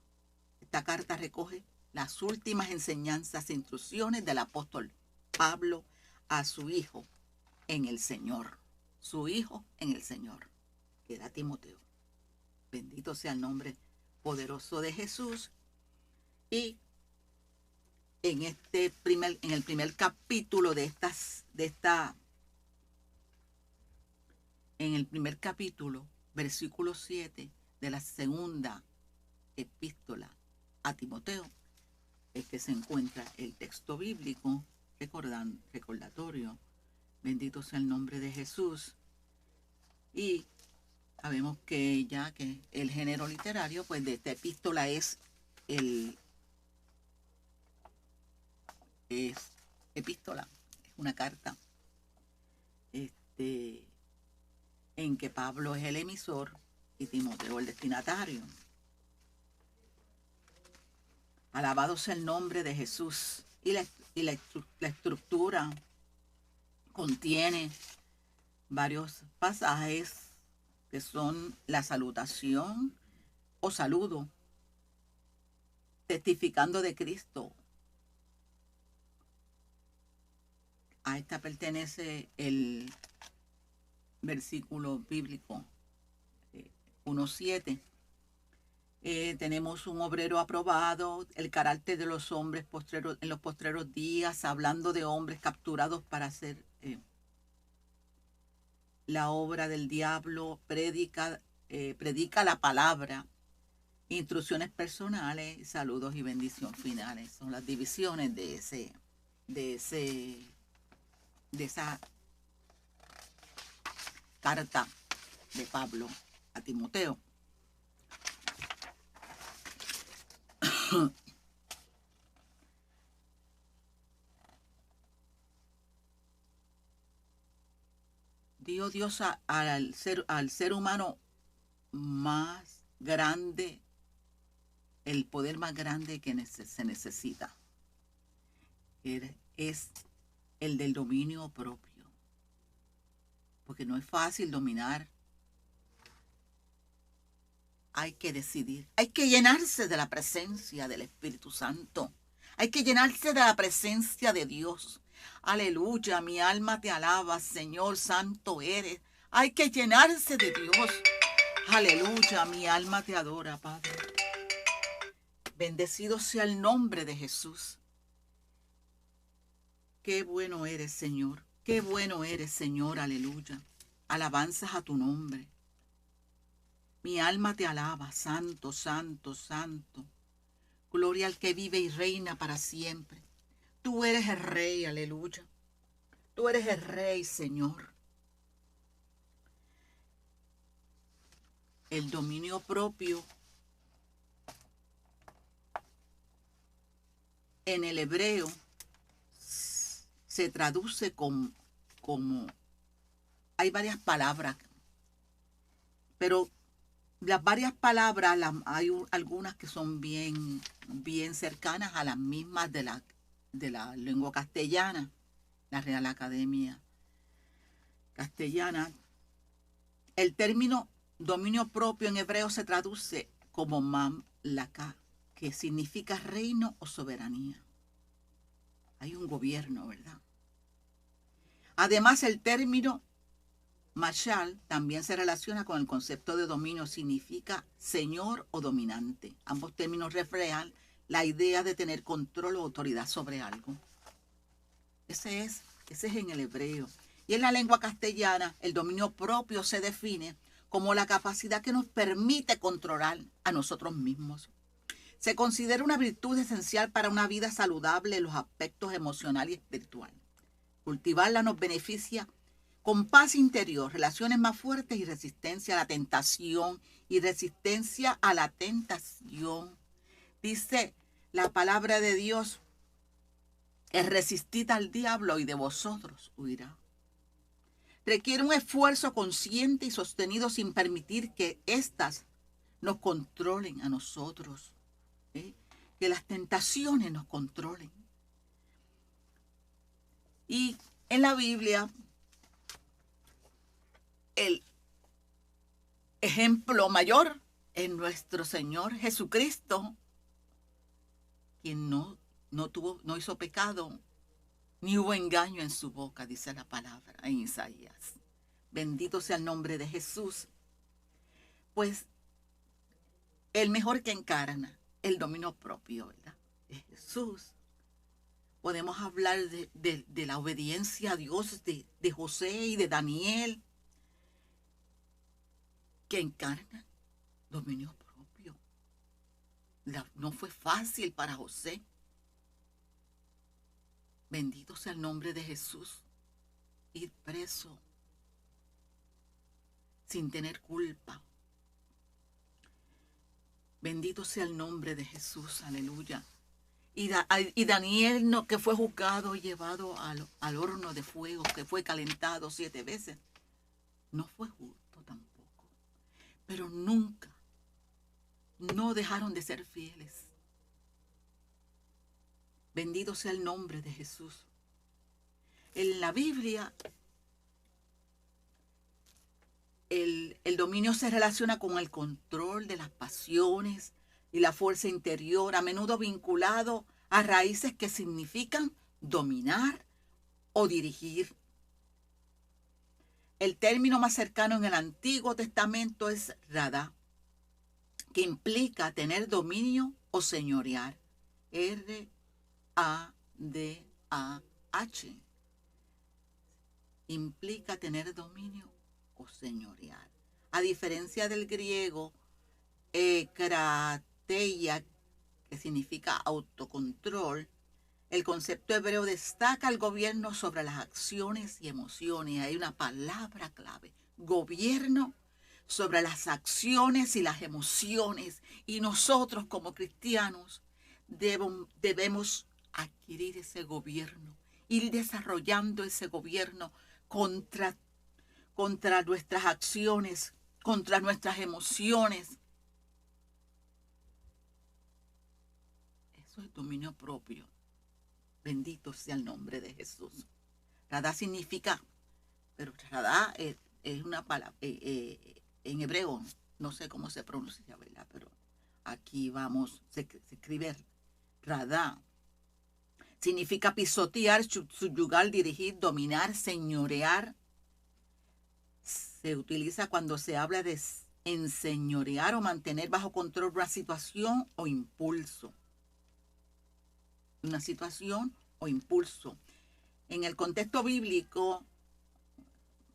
Esta carta recoge las últimas enseñanzas e instrucciones del apóstol Pablo a su hijo en el Señor. Su hijo en el Señor, que era Timoteo. Bendito sea el nombre poderoso de Jesús. Y en el primer capítulo en el primer capítulo, versículo 7 de la segunda epístola a Timoteo, es que se encuentra el texto bíblico recordatorio. Bendito sea el nombre de Jesús. Y sabemos que el género literario pues de esta epístola es epístola, es una carta en que Pablo es el emisor y Timoteo el destinatario. Alabado sea el nombre de Jesús. Y la estructura contiene varios pasajes que son la salutación o saludo, testificando de Cristo. A esta pertenece el versículo bíblico 1:7. Tenemos un obrero aprobado, el carácter de los hombres en los postreros días, hablando de hombres capturados para hacer la obra del diablo, predica la palabra, instrucciones personales, saludos y bendiciones finales. Son las divisiones de esa carta de Pablo a Timoteo. Dio Dios al ser humano más grande, el poder más grande que se necesita. Es el del dominio propio. Porque no es fácil dominar. Hay que decidir. Hay que llenarse de la presencia del Espíritu Santo. Hay que llenarse de la presencia de Dios. Aleluya, mi alma te alaba, Señor, santo eres. Hay que llenarse de Dios. Aleluya, mi alma te adora, Padre. Bendecido sea el nombre de Jesús. Qué bueno eres, Señor. Qué bueno eres, Señor, aleluya. Alabanzas a tu nombre. Mi alma te alaba, santo, santo, santo. Gloria al que vive y reina para siempre. Tú eres el Rey, aleluya. Tú eres el Rey, Señor. El dominio propio en el hebreo se traduce como hay varias palabras, pero las varias palabras, hay algunas que son bien cercanas a las mismas de la lengua castellana, la Real Academia Castellana. El término dominio propio en hebreo se traduce como mamlaka, que significa reino o soberanía. Hay un gobierno, ¿verdad? Además, el término mashal también se relaciona con el concepto de dominio, significa señor o dominante. Ambos términos reflejan la idea de tener control o autoridad sobre algo. Ese es en el hebreo. Y en la lengua castellana, el dominio propio se define como la capacidad que nos permite controlar a nosotros mismos. Se considera una virtud esencial para una vida saludable en los aspectos emocional y espiritual. Cultivarla nos beneficia con paz interior, relaciones más fuertes y resistencia a la tentación Dice la palabra de Dios, resistid al diablo y de vosotros huirá. Requiere un esfuerzo consciente y sostenido sin permitir que éstas nos controlen a nosotros, que las tentaciones nos controlen. Y en la Biblia, el ejemplo mayor es nuestro Señor Jesucristo, quien no hizo pecado, ni hubo engaño en su boca, dice la palabra en Isaías. Bendito sea el nombre de Jesús. Pues el mejor que encarna el dominio propio, ¿verdad? Es Jesús. Podemos hablar de la obediencia a Dios de José y de Daniel, que encarna dominio propio. No fue fácil para José. Bendito sea el nombre de Jesús. Ir preso sin tener culpa. Bendito sea el nombre de Jesús. Aleluya. Y Daniel, que fue juzgado y llevado al horno de fuego, que fue calentado 7 veces. No fue justo tampoco. Pero nunca, no dejaron de ser fieles. Bendito sea el nombre de Jesús. En la Biblia, el dominio se relaciona con el control de las pasiones y la fuerza interior, a menudo vinculado a raíces que significan dominar o dirigir. El término más cercano en el Antiguo Testamento es radá, que implica tener dominio o señorear. R-A-D-A-H. Implica tener dominio o señorear. A diferencia del griego, krateia, que significa autocontrol, el concepto hebreo destaca el gobierno sobre las acciones y emociones. Hay una palabra clave: gobierno sobre las acciones y las emociones. Y nosotros como cristianos debemos adquirir ese gobierno, ir desarrollando ese gobierno contra nuestras acciones, contra nuestras emociones. Eso es dominio propio. Bendito sea el nombre de Jesús. Radá significa, pero radá es una palabra, en hebreo, no sé cómo se pronuncia, ¿verdad? Pero aquí vamos, se escribe radá. Significa pisotear, subyugar, dirigir, dominar, señorear. Se utiliza cuando se habla de enseñorear o mantener bajo control una situación o impulso. Una situación o impulso. En el contexto bíblico,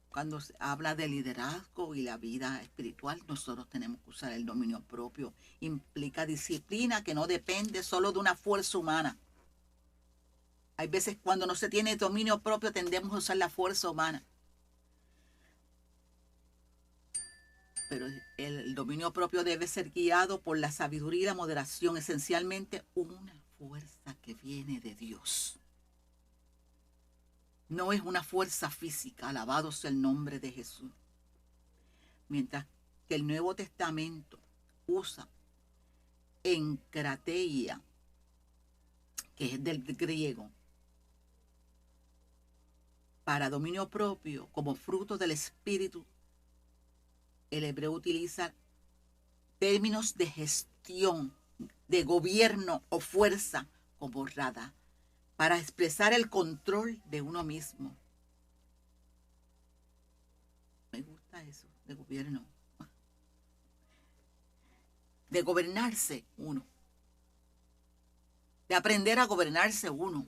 cuando se habla de liderazgo y la vida espiritual, nosotros tenemos que usar el dominio propio. Implica disciplina que no depende solo de una fuerza humana. Hay veces cuando no se tiene dominio propio tendemos a usar la fuerza humana. Pero el dominio propio debe ser guiado por la sabiduría y la moderación, esencialmente una fuerza que viene de Dios. No es una fuerza física, alabado sea el nombre de Jesús. Mientras que el Nuevo Testamento usa enkrateia, que es del griego, para dominio propio como fruto del Espíritu, el hebreo utiliza términos de gestión, de gobierno o fuerza como radá, para expresar el control de uno mismo. Me gusta eso, de gobierno. De gobernarse uno. De aprender a gobernarse uno.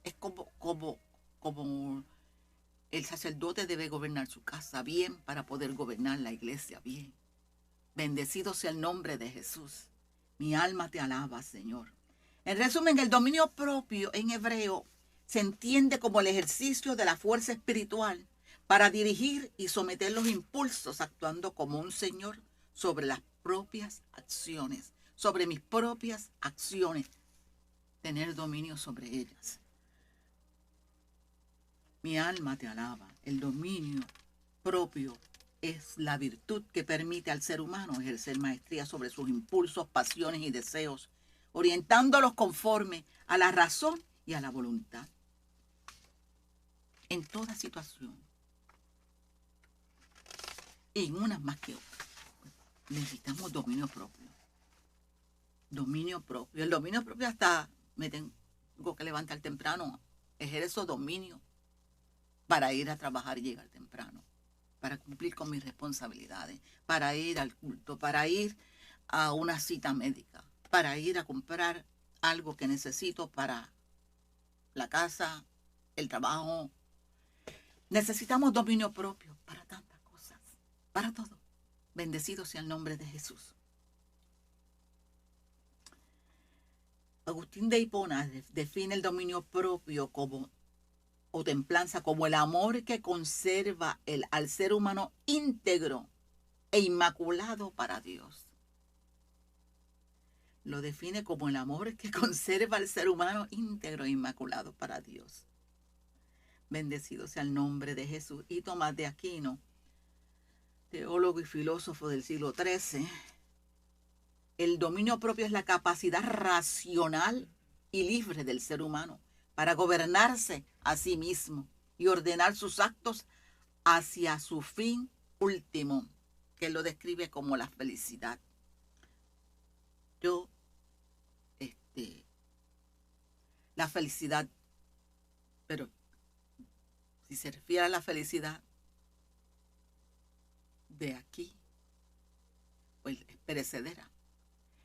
Es como el sacerdote debe gobernar su casa bien para poder gobernar la iglesia bien. Bendecido sea el nombre de Jesús. Mi alma te alaba, Señor. En resumen, el dominio propio en hebreo se entiende como el ejercicio de la fuerza espiritual para dirigir y someter los impulsos, actuando como un señor sobre las propias acciones, sobre mis propias acciones, tener dominio sobre ellas. Mi alma te alaba. El dominio propio es la virtud que permite al ser humano ejercer maestría sobre sus impulsos, pasiones y deseos, orientándolos conforme a la razón y a la voluntad. En toda situación, en unas más que otras, necesitamos dominio propio. Dominio propio. El dominio propio hasta me tengo que levantar temprano, ejerzo dominio para ir a trabajar y llegar temprano, para cumplir con mis responsabilidades, para ir al culto, para ir a una cita médica, para ir a comprar algo que necesito para la casa, el trabajo. Necesitamos dominio propio para tantas cosas, para todo. Bendecido sea el nombre de Jesús. Agustín de Hipona define el dominio propio como o templanza como el amor que conserva al ser humano íntegro e inmaculado para Dios. Lo define como el amor que conserva al ser humano íntegro e inmaculado para Dios. Bendecido sea el nombre de Jesús. Y Tomás de Aquino, teólogo y filósofo del siglo XIII, el dominio propio es la capacidad racional y libre del ser humano para gobernarse a sí mismo y ordenar sus actos hacia su fin último, que él lo describe como la felicidad. La felicidad, pero si se refiere a la felicidad de aquí, pues es perecedera.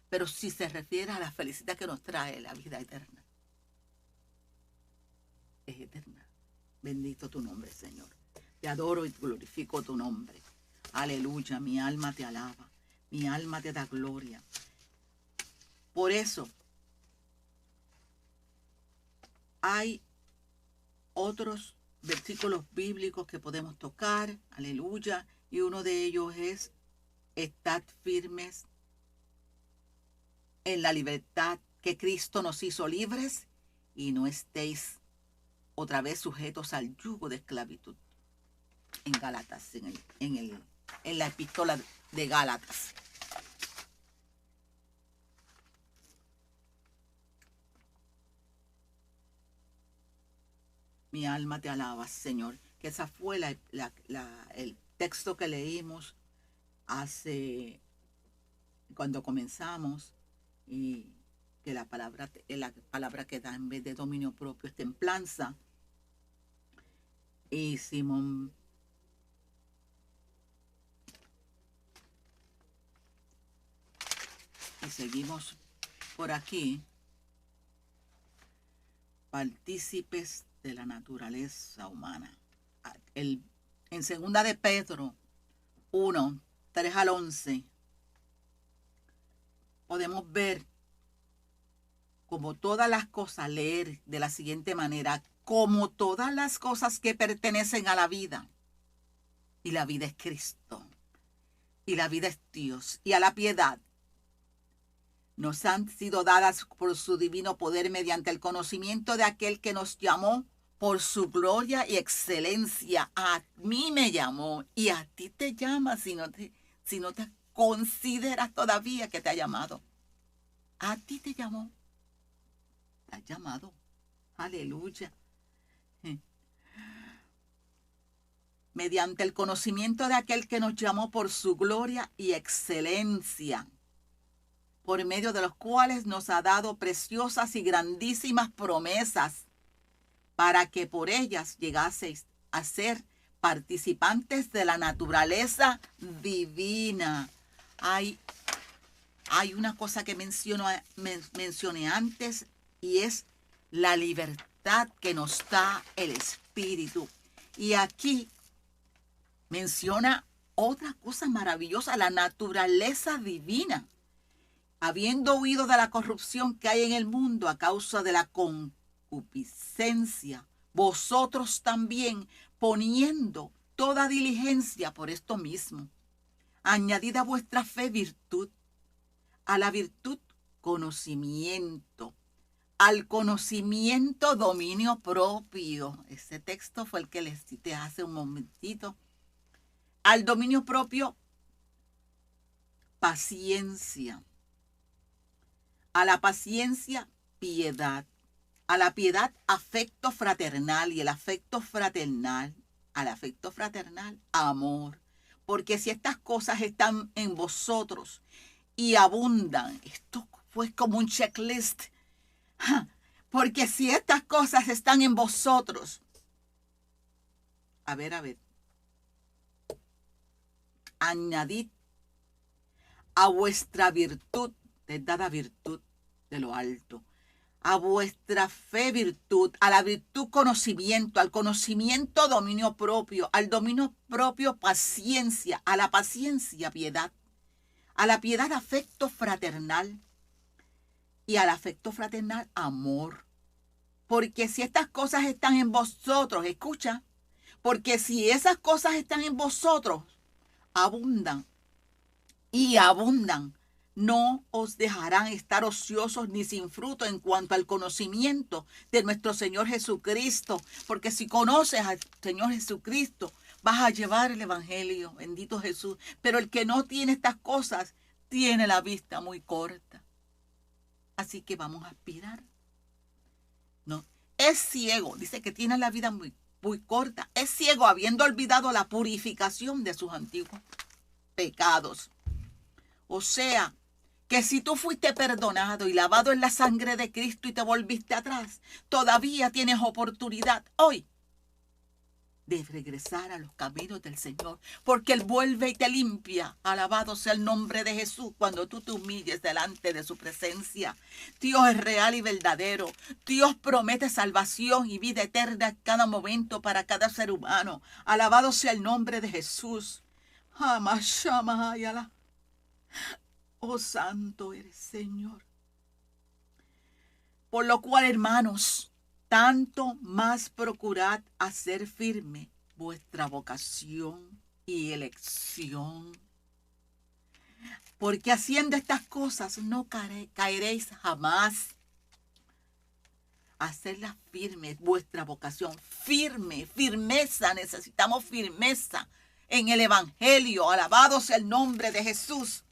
Pero si se refiere a la felicidad que nos trae la vida eterna, es eterna. Bendito tu nombre, Señor. Te adoro y glorifico tu nombre. Aleluya, mi alma te alaba, mi alma te da gloria. Por eso, hay otros versículos bíblicos que podemos tocar, aleluya, y uno de ellos es: estad firmes en la libertad que Cristo nos hizo libres y no estéis otra vez sujetos al yugo de esclavitud. En Gálatas, en la epístola de Gálatas. Mi alma te alaba, Señor. Que esa fue el texto que leímos cuando comenzamos, y que la palabra que da en vez de dominio propio es templanza. Y Simón y seguimos por aquí. Partícipes de la naturaleza humana. En 2 de Pedro 1, 3 al 11, podemos ver como todas las cosas, leer de la siguiente manera: como todas las cosas que pertenecen a la vida, y la vida es Cristo, y la vida es Dios, y a la piedad, nos han sido dadas por su divino poder mediante el conocimiento de aquel que nos llamó por su gloria y excelencia. A mí me llamó y a ti te llama si no te consideras todavía que te ha llamado. A ti te llamó. Te ha llamado. Aleluya. Mediante el conocimiento de aquel que nos llamó por su gloria y excelencia, por medio de los cuales nos ha dado preciosas y grandísimas promesas, para que por ellas llegaseis a ser participantes de la naturaleza divina. Hay una cosa que mencioné antes, y es la libertad que nos da el Espíritu. Y aquí menciona otra cosa maravillosa: la naturaleza divina. Habiendo huido de la corrupción que hay en el mundo a causa de la concupiscencia, vosotros también, poniendo toda diligencia por esto mismo, añadid a vuestra fe virtud, a la virtud conocimiento, al conocimiento dominio propio. Ese texto fue el que les cité hace un momentito. Al dominio propio, paciencia. A la paciencia, piedad. A la piedad, afecto fraternal. Y el afecto fraternal, al afecto fraternal, amor. Porque si estas cosas están en vosotros y abundan, esto fue como un checklist. Porque si estas cosas están en vosotros, a ver, añadid a vuestra virtud, es dada virtud de lo alto, a vuestra fe virtud, a la virtud conocimiento, al conocimiento dominio propio, al dominio propio paciencia, a la paciencia piedad, a la piedad afecto fraternal, y al afecto fraternal amor. Porque si estas cosas están en vosotros, escucha, porque si esas cosas están en vosotros, abundan y abundan, no os dejarán estar ociosos ni sin fruto en cuanto al conocimiento de nuestro Señor Jesucristo. Porque si conoces al Señor Jesucristo, vas a llevar el Evangelio, bendito Jesús. Pero el que no tiene estas cosas, tiene la vista muy corta. Así que vamos a aspirar. No, es ciego, dice que tiene la vida muy muy corta. Es ciego habiendo olvidado la purificación de sus antiguos pecados. O sea, que si tú fuiste perdonado y lavado en la sangre de Cristo y te volviste atrás, todavía tienes oportunidad hoy de regresar a los caminos del Señor, porque Él vuelve y te limpia. Alabado sea el nombre de Jesús cuando tú te humilles delante de su presencia. Dios es real y verdadero. Dios promete salvación y vida eterna en cada momento para cada ser humano. Alabado sea el nombre de Jesús. Oh, santo eres, Señor. Por lo cual, hermanos, tanto más procurad hacer firme vuestra vocación y elección. Porque haciendo estas cosas no caeréis jamás. Hacerla firme, vuestra vocación. Firmeza. Necesitamos firmeza en el Evangelio. Alabado sea el nombre de Jesús.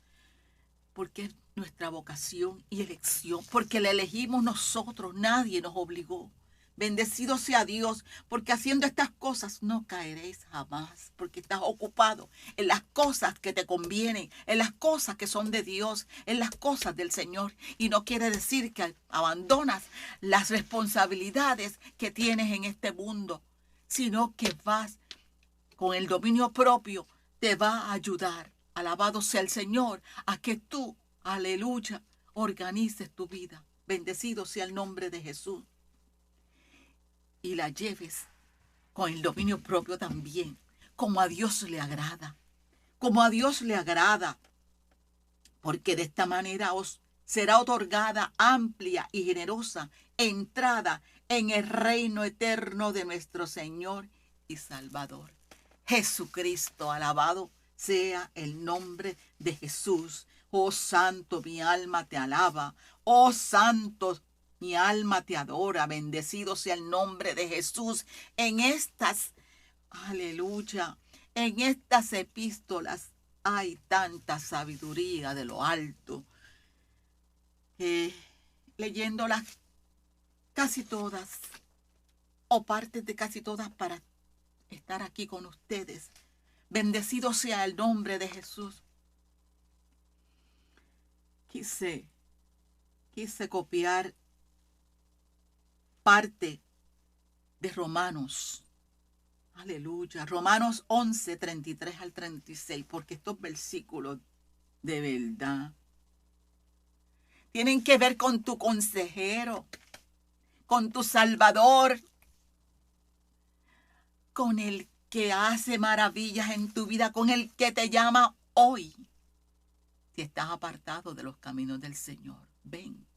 Porque es nuestra vocación y elección, porque la elegimos nosotros, nadie nos obligó. Bendecido sea Dios, porque haciendo estas cosas no caeréis jamás, porque estás ocupado en las cosas que te convienen, en las cosas que son de Dios, en las cosas del Señor. Y no quiere decir que abandonas las responsabilidades que tienes en este mundo, sino que vas con el dominio propio, te va a ayudar. Alabado sea el Señor, a que tú, aleluya, organices tu vida. Bendecido sea el nombre de Jesús. Y la lleves con el dominio propio también, como a Dios le agrada. Como a Dios le agrada. Porque de esta manera os será otorgada amplia y generosa entrada en el reino eterno de nuestro Señor y Salvador Jesucristo. Alabado sea el nombre de Jesús. Oh santo, mi alma te alaba. Oh santo, mi alma te adora. Bendecido sea el nombre de Jesús. En estas, aleluya, en estas epístolas hay tanta sabiduría de lo alto que leyéndolas casi todas o partes de casi todas para estar aquí con ustedes. Bendecido sea el nombre de Jesús. Quise copiar parte de Romanos. Aleluya. Romanos 11, 33 al 36, porque estos versículos de verdad tienen que ver con tu consejero, con tu Salvador, con el que hace maravillas en tu vida, con el que te llama hoy. Si estás apartado de los caminos del Señor, ven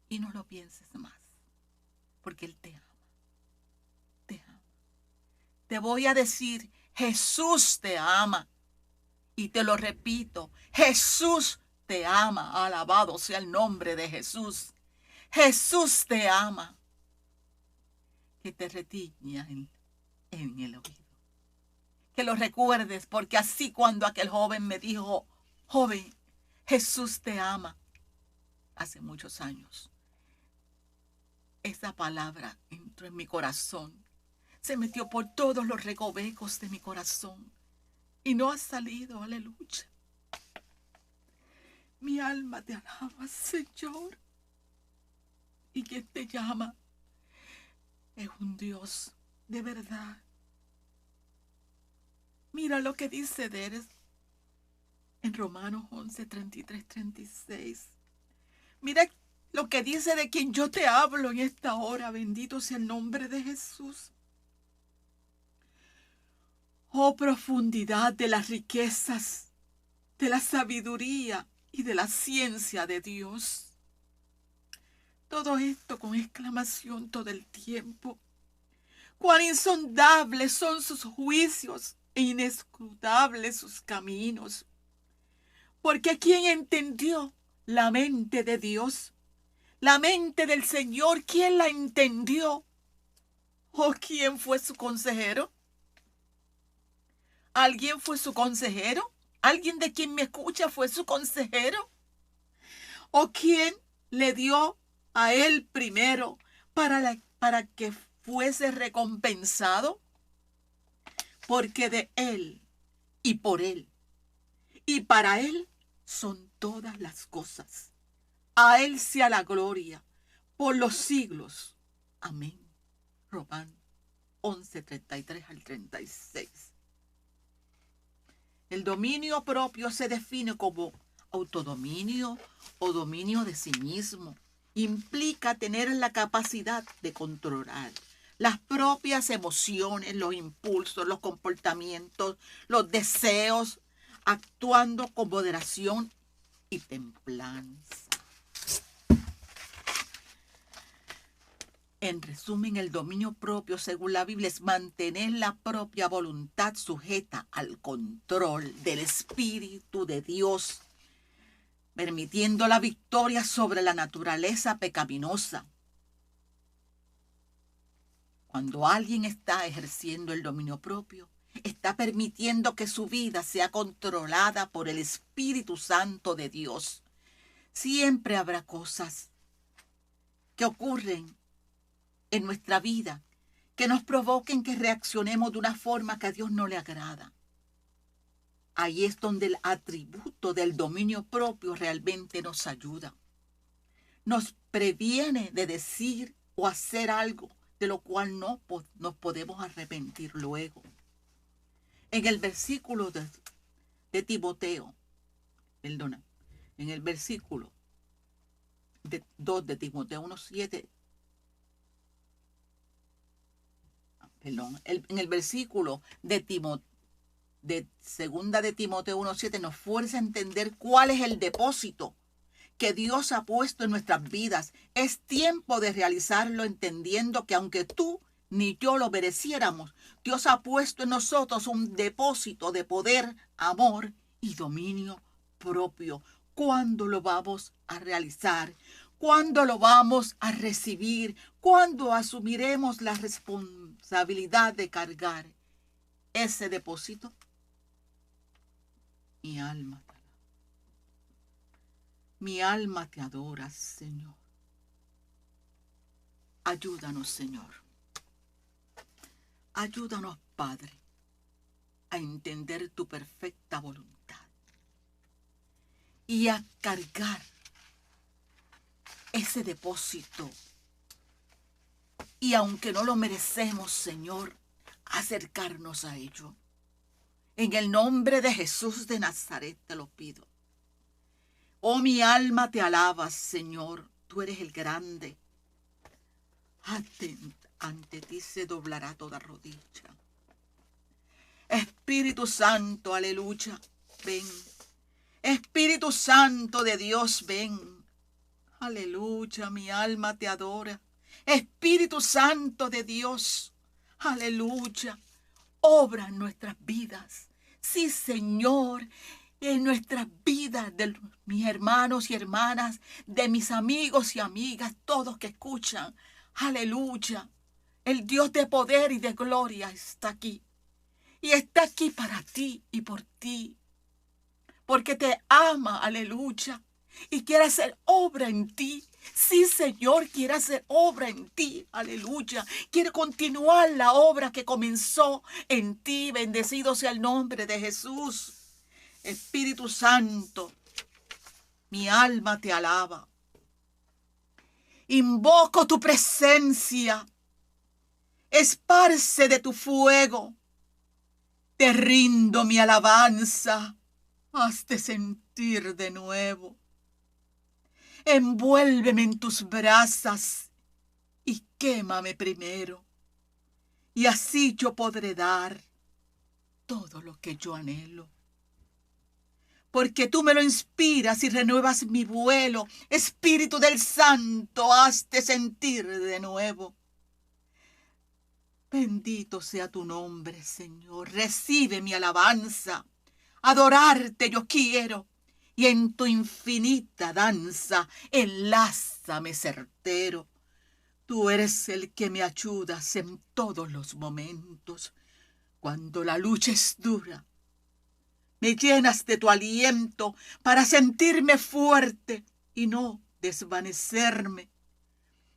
y no lo pienses más, porque Él te ama. Te ama. Te voy a decir, Jesús te ama. Y te lo repito, Jesús te ama. Alabado sea el nombre de Jesús. Jesús te ama. Que te retiña en el oído. Que lo recuerdes, porque así cuando aquel joven me dijo, joven, Jesús te ama, hace muchos años, esa palabra entró en mi corazón, se metió por todos los recovecos de mi corazón y no ha salido. Aleluya. Mi alma te alaba, Señor. Y quien te llama es un Dios de verdad. Mira lo que dice de él en Romanos 11, 33, 36. Mira lo que dice de quien yo te hablo en esta hora. Bendito sea el nombre de Jesús. Oh, profundidad de las riquezas, de la sabiduría y de la ciencia de Dios. Todo esto con exclamación todo el tiempo. Cuán insondables son sus juicios e inescrutables sus caminos. Porque ¿quién entendió la mente de Dios? La mente del Señor, ¿quién la entendió? ¿O quién fue su consejero? ¿Alguien fue su consejero? ¿Alguien de quien me escucha fue su consejero? ¿O quién le dio a él primero para que fuese recompensado? Porque de Él y por Él y para Él son todas las cosas. A Él sea la gloria por los siglos. Amén. Romanos 11, 33 al 36. El dominio propio se define como autodominio o dominio de sí mismo. Implica tener la capacidad de controlar las propias emociones, los impulsos, los comportamientos, los deseos, actuando con moderación y templanza. En resumen, el dominio propio, según la Biblia, es mantener la propia voluntad sujeta al control del Espíritu de Dios, permitiendo la victoria sobre la naturaleza pecaminosa. Cuando alguien está ejerciendo el dominio propio, está permitiendo que su vida sea controlada por el Espíritu Santo de Dios. Siempre habrá cosas que ocurren en nuestra vida que nos provoquen que reaccionemos de una forma que a Dios no le agrada. Ahí es donde el atributo del dominio propio realmente nos ayuda. Nos previene de decir o hacer algo de lo cual no nos podemos arrepentir luego. En el versículo de Timoteo, en el versículo 2 de Timoteo 1:7, en el versículo de segunda de Timoteo 1:7 nos fuerza a entender cuál es el depósito que Dios ha puesto en nuestras vidas. Es tiempo de realizarlo entendiendo que aunque tú ni yo lo mereciéramos, Dios ha puesto en nosotros un depósito de poder, amor y dominio propio. ¿Cuándo lo vamos a realizar? ¿Cuándo lo vamos a recibir? ¿Cuándo asumiremos la responsabilidad de cargar ese depósito? Mi alma te adora, Señor. Ayúdanos, Señor. Ayúdanos, Padre, a entender tu perfecta voluntad y a cargar ese depósito. Y aunque no lo merecemos, Señor, acercarnos a ello. En el nombre de Jesús de Nazaret te lo pido. Oh, mi alma te alaba, Señor. Tú eres el grande. Ante ti se doblará toda rodilla. Espíritu Santo, aleluya, ven. Espíritu Santo de Dios, ven. Aleluya, mi alma te adora. Espíritu Santo de Dios, aleluya, obra en nuestras vidas. Sí, Señor, en nuestras vidas de mis hermanos y hermanas, de mis amigos y amigas, todos que escuchan. Aleluya. El Dios de poder y de gloria está aquí. Y está aquí para ti y por ti. Porque te ama, aleluya. Y quiere hacer obra en ti. Sí, Señor, quiere hacer obra en ti. Aleluya. Quiere continuar la obra que comenzó en ti. Bendecido sea el nombre de Jesús. Espíritu Santo, mi alma te alaba. Invoco tu presencia. Esparce de tu fuego. Te rindo mi alabanza. Hazte sentir de nuevo. Envuélveme en tus brasas y quémame primero. Y así yo podré dar todo lo que yo anhelo. Porque tú me lo inspiras y renuevas mi vuelo. Espíritu del Santo, hazte sentir de nuevo. Bendito sea tu nombre, Señor. Recibe mi alabanza. Adorarte yo quiero. Y en tu infinita danza, enlázame certero. Tú eres el que me ayudas en todos los momentos. Cuando la lucha es dura, me llenas de tu aliento para sentirme fuerte y no desvanecerme.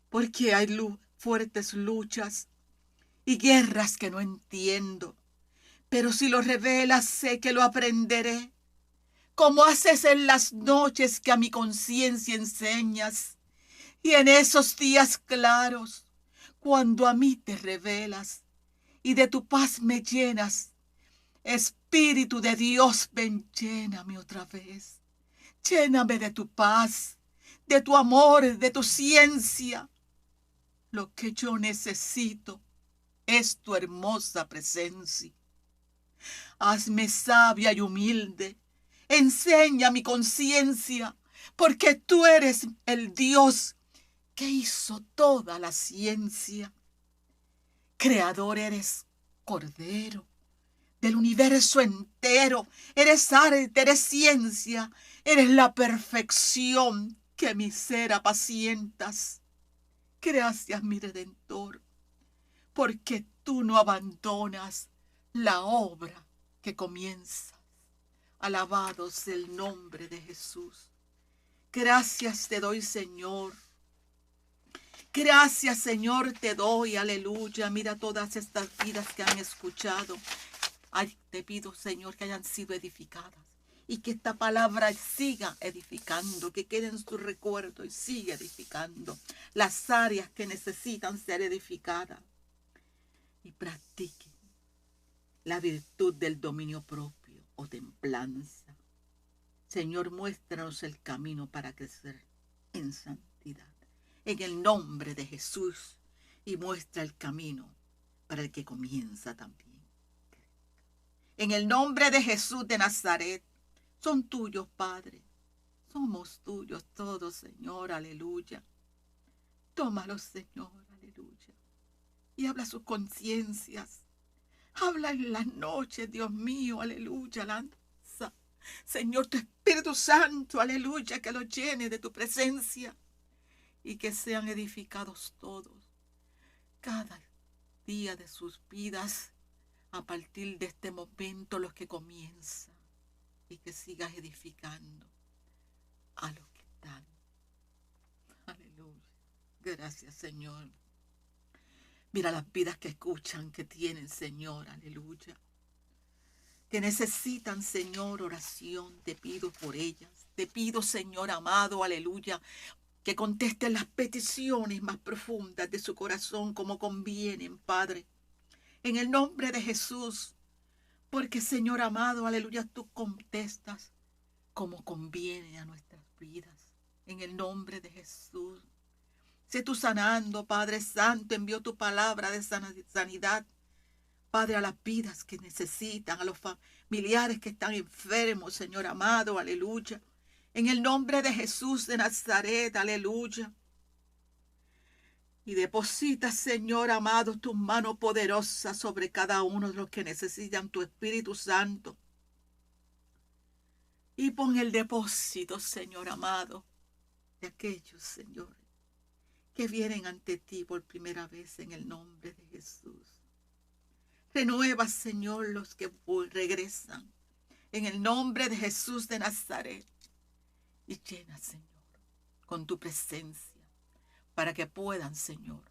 Porque hay fuertes luchas y guerras que no entiendo, pero si lo revelas sé que lo aprenderé, como haces en las noches que a mi conciencia enseñas, y en esos días claros, cuando a mí te revelas y de tu paz me llenas. Espíritu de Dios, ven, lléname otra vez. Lléname de tu paz, de tu amor, de tu ciencia. Lo que yo necesito es tu hermosa presencia. Hazme sabia y humilde. Enseña mi conciencia, porque tú eres el Dios que hizo toda la ciencia. Creador eres, Cordero del universo entero. Eres arte, eres ciencia, eres la perfección que mi ser apacientas. Gracias, mi Redentor, porque tú no abandonas la obra que comienzas. Alabado sea el nombre de Jesús. Gracias te doy, Señor. Gracias, Señor, te doy. Aleluya. Mira todas estas vidas que han escuchado. Ay, te pido, Señor, que hayan sido edificadas y que esta palabra siga edificando, que quede en su recuerdo y siga edificando las áreas que necesitan ser edificadas y practiquen la virtud del dominio propio o templanza. Señor, muéstranos el camino para crecer en santidad. En el nombre de Jesús, y muestra el camino para el que comienza también. En el nombre de Jesús de Nazaret, son tuyos, Padre. Somos tuyos todos, Señor, aleluya. Tómalos, Señor, aleluya. Y habla sus conciencias. Habla en las noches, Dios mío, aleluya, lanza. Señor, tu Espíritu Santo, aleluya, que los llene de tu presencia y que sean edificados todos, cada día de sus vidas, a partir de este momento, los que comienzan, y que sigas edificando a los que están. Aleluya. Gracias, Señor. Mira las vidas que escuchan, que tienen, Señor, aleluya. Que necesitan, Señor, oración. Te pido por ellas. Te pido, Señor amado, aleluya, que contesten las peticiones más profundas de su corazón como convienen, Padre. En el nombre de Jesús, porque, Señor amado, aleluya, tú contestas como conviene a nuestras vidas. En el nombre de Jesús. Sé tú sanando, Padre Santo, envió tu palabra de sanidad, Padre, a las vidas que necesitan, a los familiares que están enfermos, Señor amado, aleluya. En el nombre de Jesús de Nazaret, aleluya. Y deposita, Señor amado, tu mano poderosa sobre cada uno de los que necesitan tu Espíritu Santo. Y pon el depósito, Señor amado, de aquellos, Señor, que vienen ante ti por primera vez en el nombre de Jesús. Renueva, Señor, los que regresan en el nombre de Jesús de Nazaret. Y llena, Señor, con tu presencia para que puedan, Señor,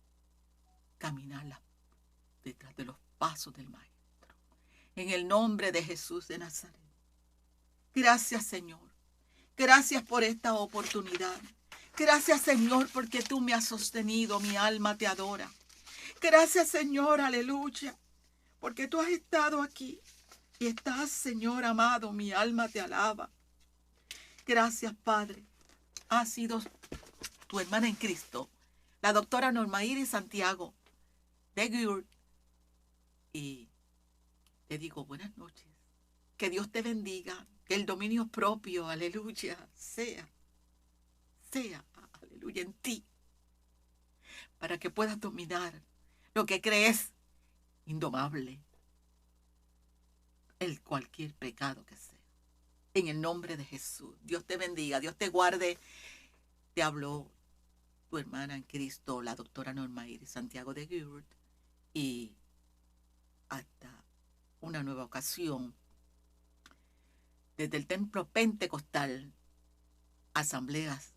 caminar detrás de los pasos del Maestro. En el nombre de Jesús de Nazaret. Gracias, Señor. Gracias por esta oportunidad. Gracias, Señor, porque tú me has sostenido. Mi alma te adora. Gracias, Señor, aleluya, porque tú has estado aquí y estás, Señor amado. Mi alma te alaba. Gracias, Padre. Ha sido tu hermana en Cristo, la doctora Norma Iris Santiago de Gurt. Y te digo buenas noches. Que Dios te bendiga. Que el dominio propio, aleluya, sea, aleluya, en ti. Para que puedas dominar lo que crees indomable. Cualquier pecado que sea. En el nombre de Jesús. Dios te bendiga. Dios te guarde. Te habló tu hermana en Cristo, la doctora Norma Iris Santiago de Gurt. Y hasta una nueva ocasión. Desde el templo pentecostal, Asambleas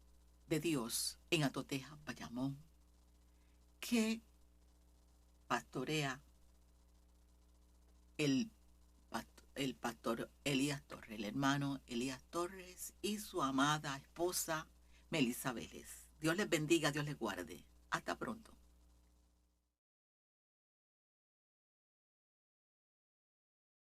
de Dios en Atoteja, Bayamón, que pastorea el, el pastor Elías Torres, el hermano Elías Torres y su amada esposa Melissa Vélez. Dios les bendiga, Dios les guarde. Hasta pronto.